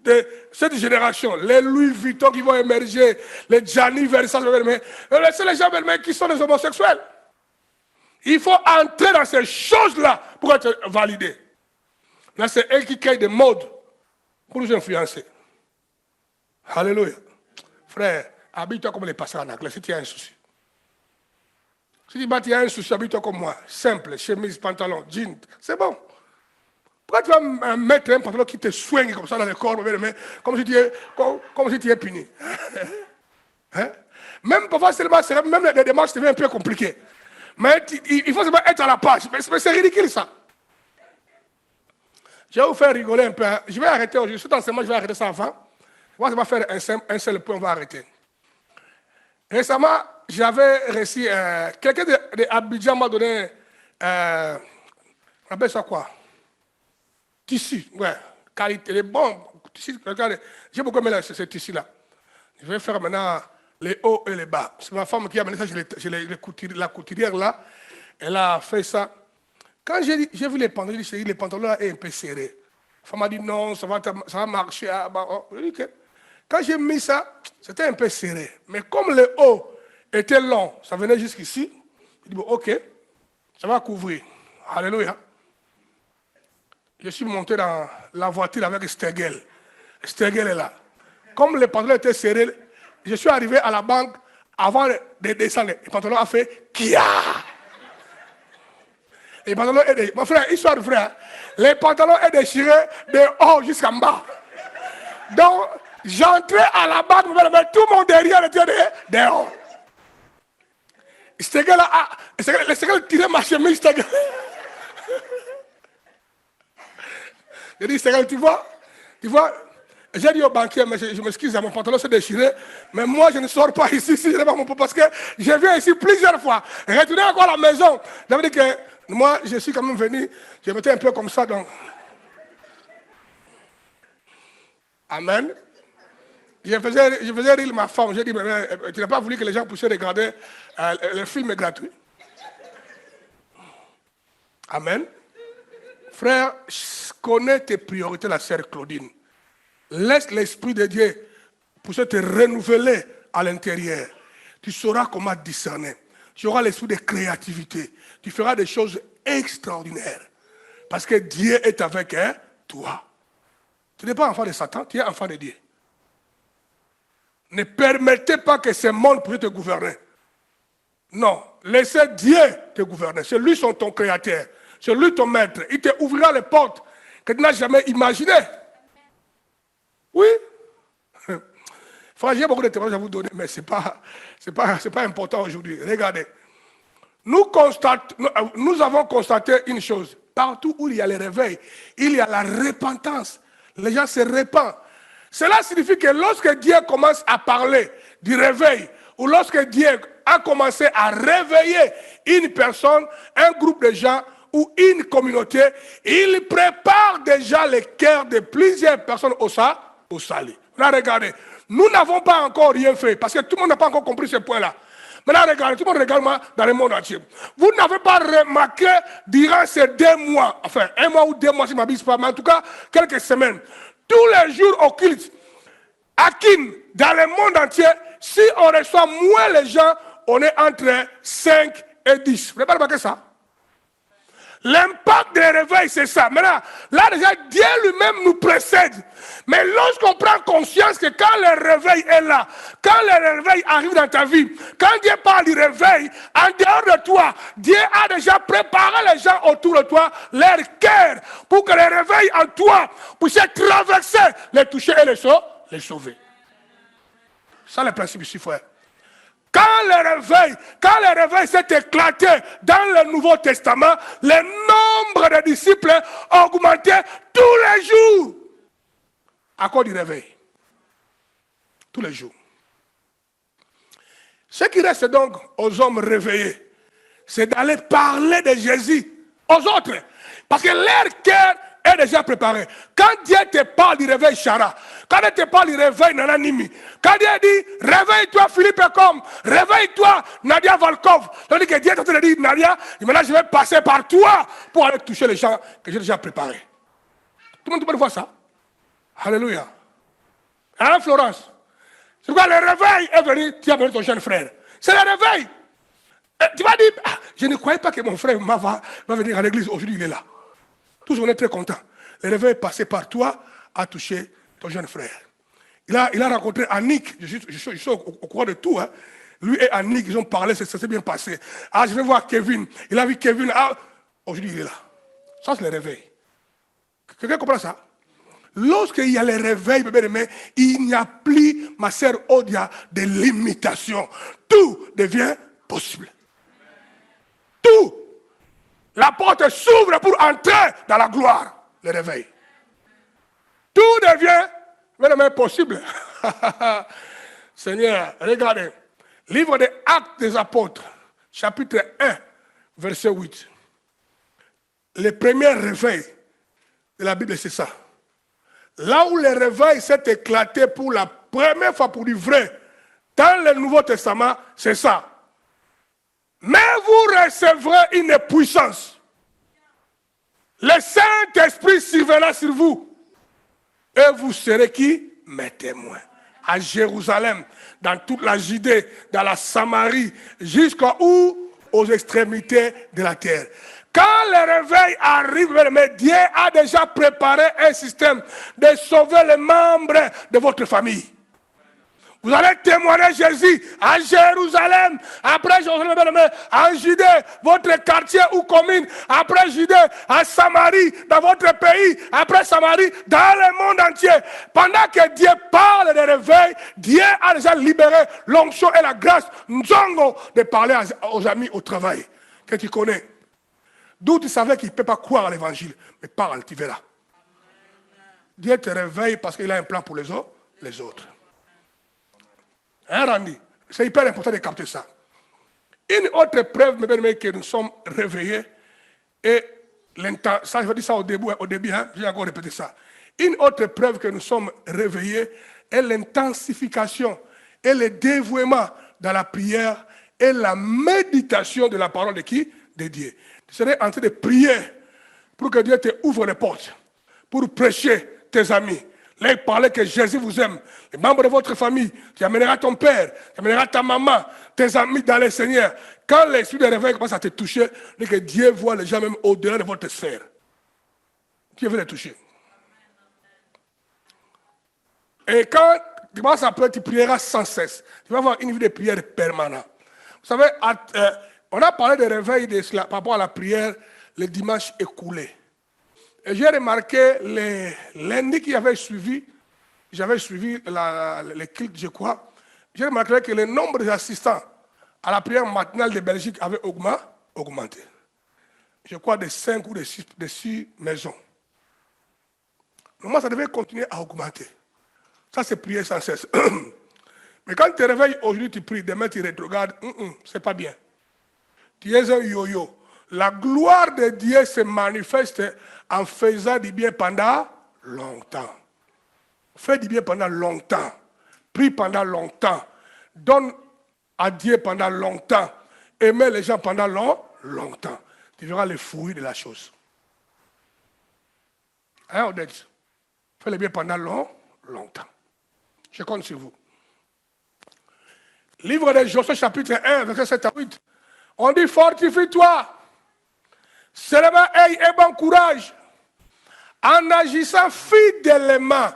de cette génération, les Louis Vuitton qui vont émerger, les Gianni Versace, c'est les gens qui sont des homosexuels. Il faut entrer dans ces choses-là pour être validé. Là, c'est eux qui créent des modes pour nous influencer. Alléluia. Frère, habille-toi comme les pasteurs en anglais si tu as un souci. Si tu as un souci, habille-toi comme moi. Simple, chemise, pantalon, jean, c'est bon. Pourquoi tu vas mettre un pantalon qui te soigne comme ça dans le corps, comme si tu es puni? Hein? Même parfois, même les démarches deviennent un peu compliquées. Mais il faut seulement être à la page. Mais c'est ridicule ça. Je vais vous faire rigoler un peu. Hein. Je vais arrêter aujourd'hui. Cet enseignement, je vais arrêter ça avant. On va faire un seul point, on va arrêter. Récemment, j'avais reçu, quelqu'un d'Abidjan m'a donné, on appelle ça quoi? Tissu, ouais, qualité, les bons tissus, regardez, j'ai beaucoup aimé ce tissu-là. Je vais faire maintenant les hauts et les bas. C'est ma femme qui a amené ça, la couturière là, elle a fait ça. Quand j'ai vu les pantalons, j'ai dit, les pantalons là est un peu serrés. La femme m'a dit non, ça va marcher. Ah, bah, oh. Quand j'ai mis ça, c'était un peu serré. Mais comme le haut était long, ça venait jusqu'ici, j'ai dit, bon, ok, ça va couvrir. Alléluia. Je suis monté dans la voiture avec Stegel. Stegel est là. Comme les pantalons étaient serrés, je suis arrivé à la banque avant de descendre. Les pantalons ont fait Kia. Les pantalons sont déchirés. Mon frère, histoire de frère. Les pantalons sont déchirés de haut jusqu'en bas. Donc, j'entrais à la banque, mais tout mon derrière était de haut. Stegel tirait ma chemise, Stegel. J'ai dit, Seigneur, tu vois, j'ai dit au banquier, mais je m'excuse, mon pantalon s'est déchiré, mais moi je ne sors pas ici si je n'ai pas mon parce que je viens ici plusieurs fois. Retourner encore à la maison. J'avais dit que moi, je suis quand même venu, je m'étais un peu comme ça, donc. Amen. Je faisais rire ma femme, j'ai dit, mais tu n'as pas voulu que les gens puissent regarder le film gratuit. Amen. Frère, connais tes priorités, la sœur Claudine. Laisse l'Esprit de Dieu pour te renouveler à l'intérieur. Tu sauras comment discerner. Tu auras l'esprit de créativité. Tu feras des choses extraordinaires. Parce que Dieu est avec toi. Tu n'es pas enfant de Satan, tu es enfant de Dieu. Ne permettez pas que ce monde puisse te gouverner. Non, laissez Dieu te gouverner. C'est lui ton créateur. C'est lui ton maître. Il te ouvrira les portes que tu n'as jamais imaginées. Oui. Frère, j'ai beaucoup de témoignages à vous donner, mais ce n'est pas important aujourd'hui. Regardez. Nous avons constaté une chose. Partout où il y a le réveil, il y a la repentance. Les gens se répandent. Cela signifie que lorsque Dieu commence à parler du réveil, ou lorsque Dieu a commencé à réveiller une personne, un groupe de gens, ou une communauté, il prépare déjà les cœurs de plusieurs personnes au salut. Là, regardez, nous n'avons pas encore rien fait, parce que tout le monde n'a pas encore compris ce point-là. Maintenant, regardez, tout le monde regarde moi dans le monde entier. Vous n'avez pas remarqué, durant ces 2 mois, enfin, 1 mois ou 2 mois, si je ne m'abuse pas, mais en tout cas, quelques semaines, tous les jours occultes, à Kin, dans le monde entier, si on reçoit moins les gens, on est entre 5 et 10. Vous n'avez pas remarqué ça? L'impact des réveils, c'est ça. Maintenant, là déjà, Dieu lui-même nous précède. Mais lorsqu'on prend conscience que quand le réveil est là, quand le réveil arrive dans ta vie, quand Dieu parle du réveil, en dehors de toi, Dieu a déjà préparé les gens autour de toi, leur cœur, pour que le réveil en toi puisse traverser, les toucher et les sauver. Ça, le principe ici, frère. Quand le réveil s'est éclaté dans le Nouveau Testament, le nombre de disciples a augmenté tous les jours à cause du réveil. Tous les jours. Ce qui reste donc aux hommes réveillés, c'est d'aller parler de Jésus aux autres. Parce que leur cœur est déjà préparé. Quand Dieu te parle du réveil Chara, quand Dieu te parle du réveil Nananimi, quand Dieu dit réveille-toi Philippe Ecom, réveille-toi Nadia Volkov, tandis que Dieu est en train de dire Nadia, maintenant je vais passer par toi pour aller toucher les gens que j'ai déjà préparés. Tout le monde peut voir ça? Alléluia. Hein, Florence? C'est pourquoi le réveil est venu, tu as venu ton jeune frère. C'est le réveil. Et tu vas dire, ah, je ne croyais pas que mon frère va venir à l'église. Aujourd'hui, il est là. Tous on est très contents. Le réveil est passé par toi à toucher ton jeune frère. Il a rencontré Annick. Je suis au courant de tout. Hein. Lui et Annick, ils ont parlé, ça s'est bien passé. Ah, je vais voir Kevin. Il a vu Kevin. Ah, aujourd'hui, il est là. Ça, c'est le réveil. Quelqu'un comprend ça? Lorsqu'il y a le réveil, il n'y a plus, ma sœur Odia, de limitation. Tout devient possible. Tout. La porte s'ouvre pour entrer dans la gloire, le réveil. Tout devient possible. Seigneur, regardez. Livre des Actes des Apôtres, chapitre 1, verset 8. Le premier réveil de la Bible, c'est ça. Là où le réveil s'est éclaté pour la première fois pour du vrai, dans le Nouveau Testament, c'est ça. Mais vous recevrez une puissance. Le Saint-Esprit surviendra sur vous. Et vous serez qui? Mes témoins. À Jérusalem, dans toute la Judée, dans la Samarie, jusqu'où? Aux extrémités de la terre. Quand le réveil arrive, Dieu a déjà préparé un système de sauver les membres de votre famille. Vous allez témoigner Jésus à Jérusalem, après Jérusalem, en Judée, votre quartier ou commune, après Judée, à Samarie, dans votre pays, après Samarie, dans le monde entier. Pendant que Dieu parle de réveil, Dieu a déjà libéré l'onction et la grâce, Nzongo, de parler aux amis au travail, que tu connais. D'où tu savais qu'il ne peut pas croire à l'évangile, mais parle, tu verras. Dieu te réveille parce qu'il a un plan pour les autres. Hein, Randy? C'est hyper important de capter ça. Une autre preuve, que nous sommes réveillés, et ça, je vais dire ça au début, hein, j'ai encore répété ça. Une autre preuve que nous sommes réveillés est l'intensification et le dévouement dans la prière et la méditation de la parole de qui? De Dieu. Tu serais en train de prier pour que Dieu te ouvre les portes, pour prêcher tes amis. Là, il parlait que Jésus vous aime. Les membres de votre famille, tu amèneras ton père, tu amèneras ta maman, tes amis dans le Seigneur. Quand l'esprit de réveil commence à te toucher, que Dieu voit les gens même au-delà de votre sphère. Dieu veut les toucher. Et quand tu commences à prier, tu prieras sans cesse. Tu vas avoir une vie de prière permanente. Vous savez, on a parlé de réveil par rapport à la prière le dimanche écoulé. Et j'ai remarqué les lundis qui avaient suivi, j'avais suivi les cultes, je crois. J'ai remarqué que le nombre d'assistants à la prière matinale de Belgique avait augmenté. Je crois de 5 ou de 6 maisons. Normalement, ça devait continuer à augmenter. Ça, c'est prier sans cesse. Mais quand tu te réveilles aujourd'hui, tu pries, demain tu rétrogrades, c'est pas bien. Tu es un yo-yo. La gloire de Dieu se manifeste en faisant du bien pendant longtemps. Fais du bien pendant longtemps. Prie pendant longtemps. Donne à Dieu pendant longtemps. Aimez les gens pendant longtemps. Tu verras les fruits de la chose. Hein, Odette? Fais le bien pendant longtemps. Je compte sur vous. Livre de Josué, chapitre 1, verset 7 à 8. On dit, fortifie-toi. Seulement, aie bon courage. En agissant fidèlement,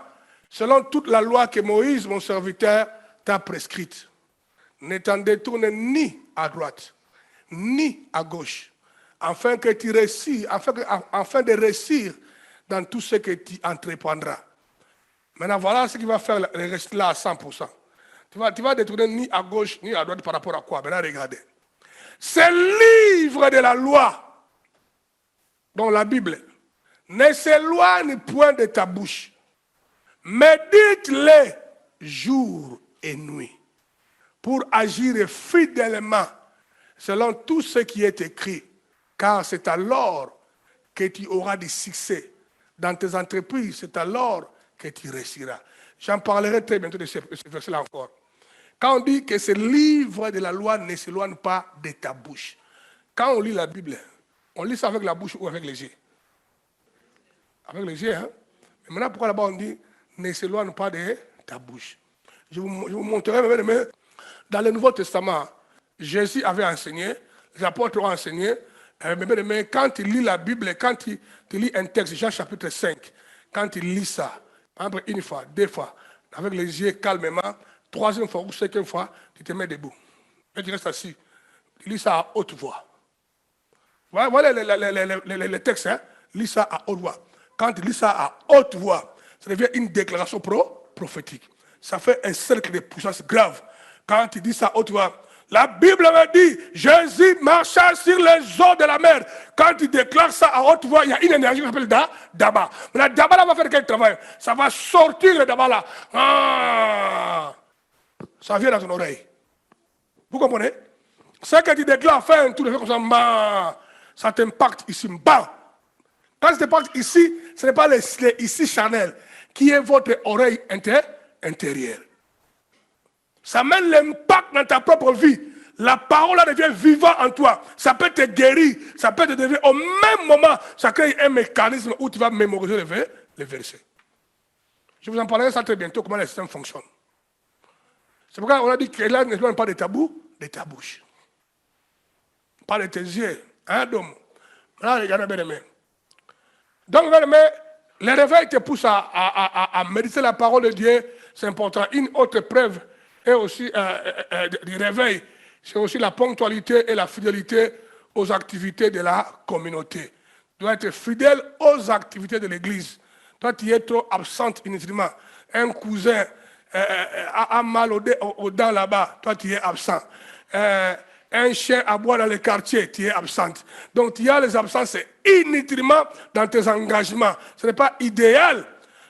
selon toute la loi que Moïse, mon serviteur, t'a prescrite. Ne t'en détourne ni à droite, ni à gauche, afin que tu réussisses, afin de réussir dans tout ce que tu entreprendras. Maintenant, voilà ce qui va faire le reste là à 100%. Tu vas détourner ni à gauche, ni à droite par rapport à quoi? Maintenant, regardez. Ce livre de la loi, dans la Bible, ne s'éloigne point de ta bouche. Médite-les jour et nuit, pour agir fidèlement selon tout ce qui est écrit, car c'est alors que tu auras du succès dans tes entreprises, c'est alors que tu réussiras. J'en parlerai très bientôt de ce verset-là encore. Quand on dit que ce livre de la loi ne s'éloigne pas de ta bouche, quand on lit la Bible, on lit ça avec la bouche ou avec les yeux? Avec les yeux, hein? Mais maintenant, pourquoi là-bas on dit ne s'éloigne pas de ta bouche? Je vous montrerai, mais dans le Nouveau Testament, Jésus avait enseigné, les apôtres ont enseigné, mais quand tu lis la Bible, quand tu lis un texte, Jean chapitre 5, quand tu lis ça, une fois, deux fois, avec les yeux calmement, troisième fois ou cinquième fois, tu te mets debout. Et tu restes assis. Tu lis ça à haute voix. Voilà les textes, hein? Lis ça à haute voix. Quand tu lis ça à haute voix, ça devient une déclaration prophétique. Ça fait un cercle de puissance grave. Quand tu dis ça à haute voix, la Bible me dit, Jésus marcha sur les eaux de la mer. Quand tu déclares ça à haute voix, il y a une énergie qui s'appelle Daba. Mais la Daba là va faire quel travail? Ça va sortir le Daba là. Ah, ça vient dans ton oreille. Vous comprenez? Ce que tu déclares, fais un tour de fait comme ça, ça t'impacte ici. Bam. Quand ça t'impacte ici, ce n'est pas les ici Chanel qui est votre oreille intérieure. Ça mène l'impact dans ta propre vie. La parole là devient vivante en toi. Ça peut te guérir, ça peut te devenir. Au même moment, ça crée un mécanisme où tu vas mémoriser les versets. Je vous en parlerai ça très bientôt, comment le système fonctionne. C'est pourquoi on a dit que là, ne parle pas de tabou, de ta bouche. Pas de tes yeux. Hein, donc. Là, regardez bien aimé. Donc, bien aimé, le réveil te pousse à méditer la parole de Dieu. C'est important. Une autre preuve et aussi du réveil, c'est aussi la ponctualité et la fidélité aux activités de la communauté. Tu dois être fidèle aux activités de l'église. Toi, tu es trop absente inutilement. Un cousin a mal aux dents là-bas, toi, tu es absent. Un chien aboie dans le quartier, tu es absente. Donc, tu as les absences inutilement dans tes engagements. Ce n'est pas idéal.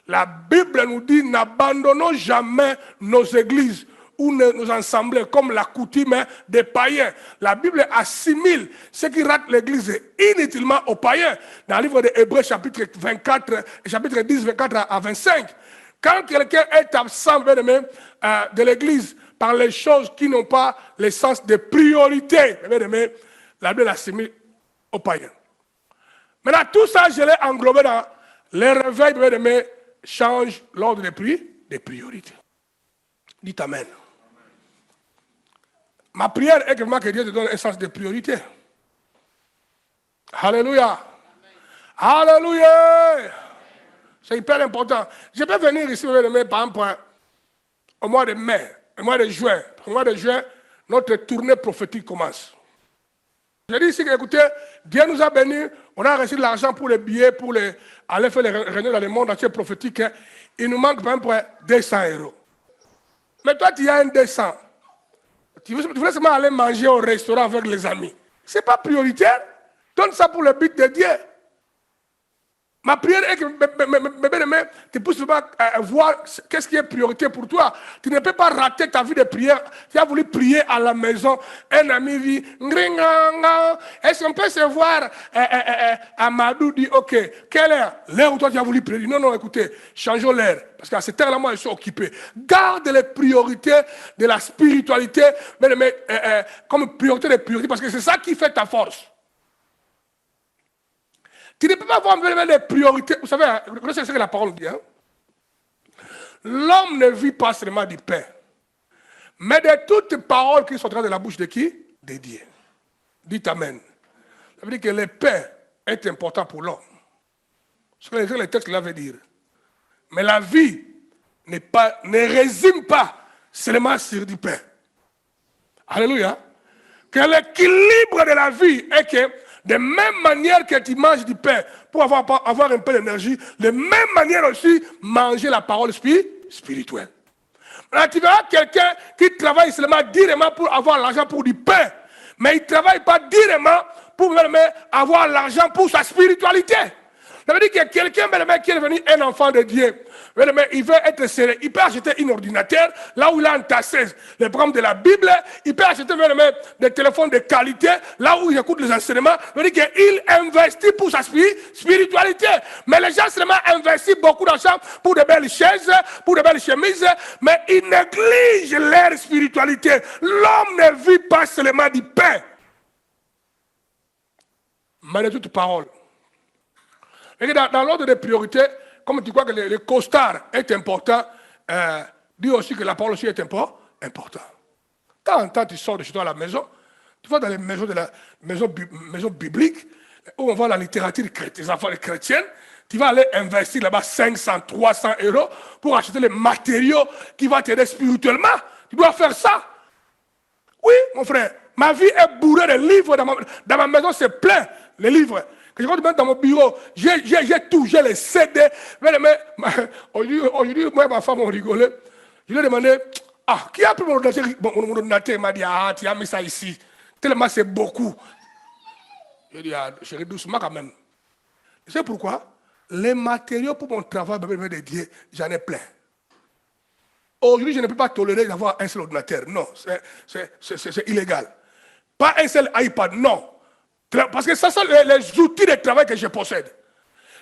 La Bible nous dit, n'abandonnons jamais nos églises ou nos assemblées comme la coutume des païens. La Bible assimile ce qui rate l'église inutilement aux païens. Dans le livre de Hébreux, chapitre 24, chapitre 10, 24 à 25, quand quelqu'un est absent de l'église par les choses qui n'ont pas le sens de priorité, la Bible assimile aux païens. Maintenant, tout ça, je l'ai englobé dans les réveils, change l'ordre des priorités. Dites Amen. Ma prière est que Dieu te donne un sens de priorité. Alléluia. Alléluia. C'est hyper important. Je peux venir ici, par exemple, au mois de mai, au mois de juin. Au mois de juin, notre tournée prophétique commence. Je dis ici que, écoutez, Dieu nous a bénis, on a reçu de l'argent pour les billets, pour aller faire les réunions dans le monde entier prophétique. Il nous manque, par exemple, 200 €. Mais toi, tu as un 200. Tu voulais seulement aller manger au restaurant avec les amis. Ce n'est pas prioritaire. Donne ça pour le but de Dieu. Ma prière est que tu puisses voir qu'est-ce qui est priorité pour toi. Tu ne peux pas rater ta vie de prière. Tu as voulu prier à la maison. Un ami dit, est-ce qu'on peut se voir? Amadou dit, ok, quelle heure? L'heure où toi tu as voulu prier. Non, écoutez, changeons l'heure. Parce qu'à cette heure-là, moi, je suis occupé. Garde les priorités de la spiritualité comme priorité des priorités, parce que c'est ça qui fait ta force. Tu ne peux pas avoir des priorités. Vous savez, c'est ce que la parole dit. Hein? L'homme ne vit pas seulement du pain, mais de toutes paroles qui sortiront de la bouche de qui? De Dieu. Dites Amen. Ça veut dire que le pain est important pour l'homme. Ce que le texte là veut dire. Mais la vie ne résume pas seulement sur du pain. Alléluia. Que l'équilibre de la vie est que de même manière que tu manges du pain pour avoir un peu d'énergie, de même manière aussi manger la parole spirituelle. Alors, tu verras quelqu'un qui travaille seulement directement pour avoir l'argent pour du pain, mais il ne travaille pas directement pour avoir l'argent pour sa spiritualité. Ça veut dire que quelqu'un qui est devenu un enfant de Dieu, il veut être sérieux. Il peut acheter un ordinateur, là où il a entassé les programmes de la Bible. Il peut acheter des téléphones de qualité, là où il écoute les enseignements. Ça veut dire qu'il investit pour sa spiritualité. Mais les gens seulement investissent beaucoup d'argent pour de belles chaises, pour de belles chemises, mais ils négligent leur spiritualité. L'homme ne vit pas seulement du pain, mais de toute parole. Et dans l'ordre des priorités, comme tu crois que le costard est important, dis aussi que la parole aussi est importante. De temps en temps, tu sors de chez toi à la maison, tu vas dans les maisons, maisons bibliques, où on voit la littérature des enfants chrétiennes, tu vas aller investir là-bas 500, 300 euros pour acheter les matériaux qui vont t'aider spirituellement. Tu dois faire ça. Oui, mon frère, ma vie est bourrée de livres. Dans ma maison, c'est plein, les livres. Que je compte mettre dans mon bureau, j'ai tout, j'ai les CD. Aujourd'hui, moi et ma femme ont rigolé. Je lui ai demandé, qui a pris mon ordinateur? Il m'a dit, tu as mis ça ici. Tellement c'est beaucoup. Je lui ai dit, chérie, doucement quand même. Tu sais pourquoi? Les matériaux pour mon travail, de Dieu, j'en ai plein. Aujourd'hui, je ne peux pas tolérer d'avoir un seul ordinateur. Non, c'est illégal. Pas un seul iPad, non. Parce que ça sont les outils de travail que je possède.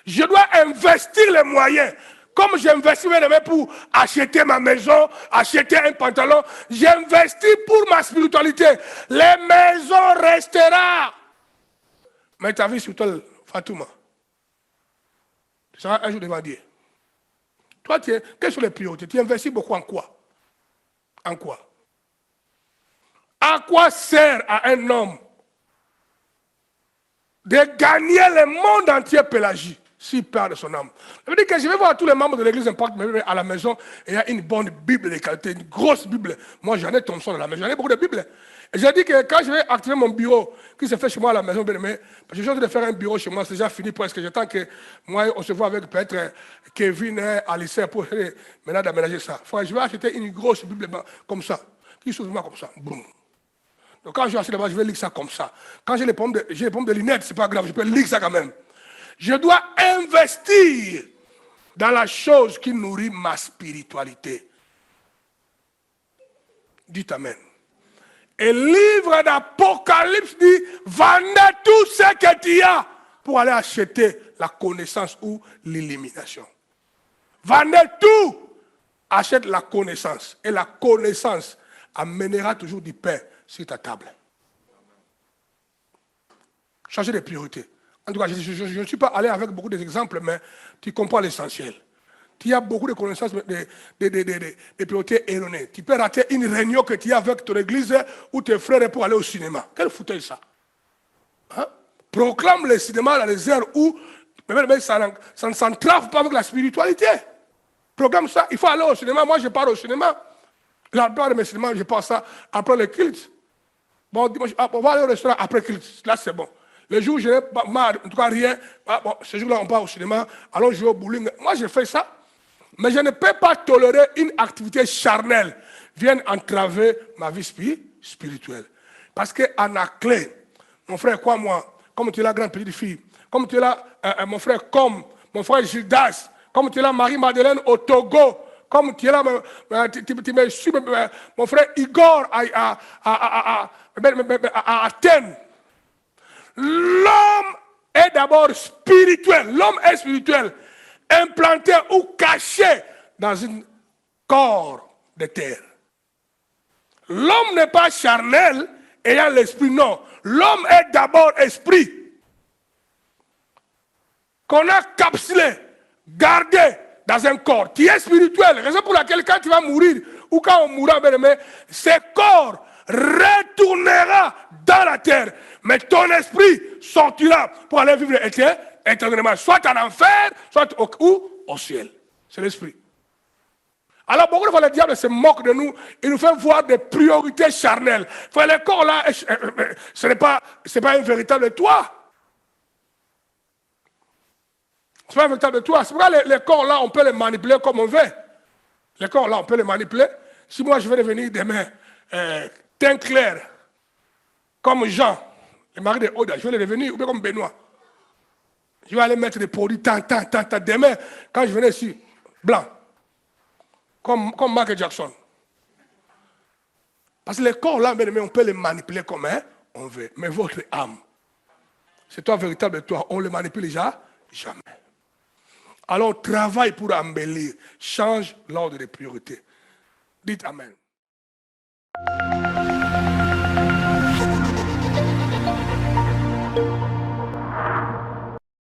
Je dois investir les moyens. Comme j'investis pour acheter ma maison, acheter un pantalon, j'investis pour ma spiritualité. Les maisons resteront. Mais ta vie sur toi, Fatouma, tu seras un jour devant Dieu. Toi, quelles sont les priorités? Tu investis beaucoup en quoi? En quoi? À quoi sert à un homme de gagner le monde entier Pélagie s'il perd de son âme? Ça veut dire que je vais voir tous les membres de l'église Impact à la maison et il y a une bonne Bible de qualité, une grosse Bible. Moi, j'en ai Thompson à la maison, j'en ai beaucoup de Bibles. Et j'ai dit que quand je vais activer mon bureau, qui se fait chez moi à la maison, parce que j'ai envie de faire un bureau chez moi, c'est déjà fini presque. J'attends que moi, on se voit avec peut-être Kevin et Alice pour maintenant d'aménager ça. Je vais acheter une grosse Bible comme ça, qui s'ouvre comme ça. Boum. Donc quand je vais acheter là-bas, je vais lire ça comme ça. Quand j'ai les pommes de lunettes, c'est pas grave, je peux lire ça quand même. Je dois investir dans la chose qui nourrit ma spiritualité. Dites Amen. Et le livre d'Apocalypse dit, vendez tout ce que tu as pour aller acheter la connaissance ou l'illumination. Vendez tout, achète la connaissance. Et la connaissance amènera toujours du pain sur ta table. Changer de priorité. En tout cas, je ne suis pas allé avec beaucoup d'exemples, mais tu comprends l'essentiel. Tu as beaucoup de connaissances, de priorités erronées. Tu peux rater une réunion que tu as avec ton église ou tes frères pour aller au cinéma. Quel foutage ça? Hein? Proclame le cinéma dans les heures où ça ne s'entrave pas avec la spiritualité. Proclame ça. Il faut aller au cinéma. Moi, je pars au cinéma. La plupart de mes cinémas, je passe ça après le culte. Bon, dimanche, on va aller au restaurant après le culte. Là, c'est bon. Les jours où je n'ai pas, en tout cas rien, ce jour-là, on part au cinéma, allons jouer au bowling. Moi, je fais ça. Mais je ne peux pas tolérer une activité charnelle vienne entraver ma vie spirituelle. Parce qu'en clé, mon frère, quoi moi, comme tu es la grande petite fille, comme tu es là, mon frère, comme mon frère Judas, comme tu es là, Marie-Madeleine au Togo, comme tu es là, tu me suis, mon frère Igor à Athènes. L'homme est d'abord spirituel. L'homme est spirituel. Implanté ou caché dans un corps de terre. L'homme n'est pas charnel ayant l'esprit, non. L'homme est d'abord esprit. Qu'on a capsulé, gardé dans un corps. Tu es spirituel. Raison pour laquelle quand tu vas mourir, ou quand on mourra, ce corps retournera dans la terre. Mais ton esprit sortira pour aller vivre éternellement, soit en enfer, soit au ciel. C'est l'esprit. Alors beaucoup de fois, le diable se moque de nous, il nous fait voir des priorités charnelles. Le corps là, ce n'est pas un véritable toi. Ce n'est pas un véritable toi. C'est pourquoi les corps là, on peut les manipuler comme on veut. Les corps là, on peut les manipuler. Si moi je vais devenir demain teint clair, comme Jean, le mari de Oda, je vais le devenir, ou bien comme Benoît. Je vais aller mettre des produits tant. Demain, quand je venais ici, blanc. Comme Michael Jackson. Parce que les corps là, on peut les manipuler comme on veut. Mais votre âme, c'est toi véritable toi. On le manipule déjà? Jamais. Alors travaille pour embellir. Change l'ordre des priorités. Dites Amen.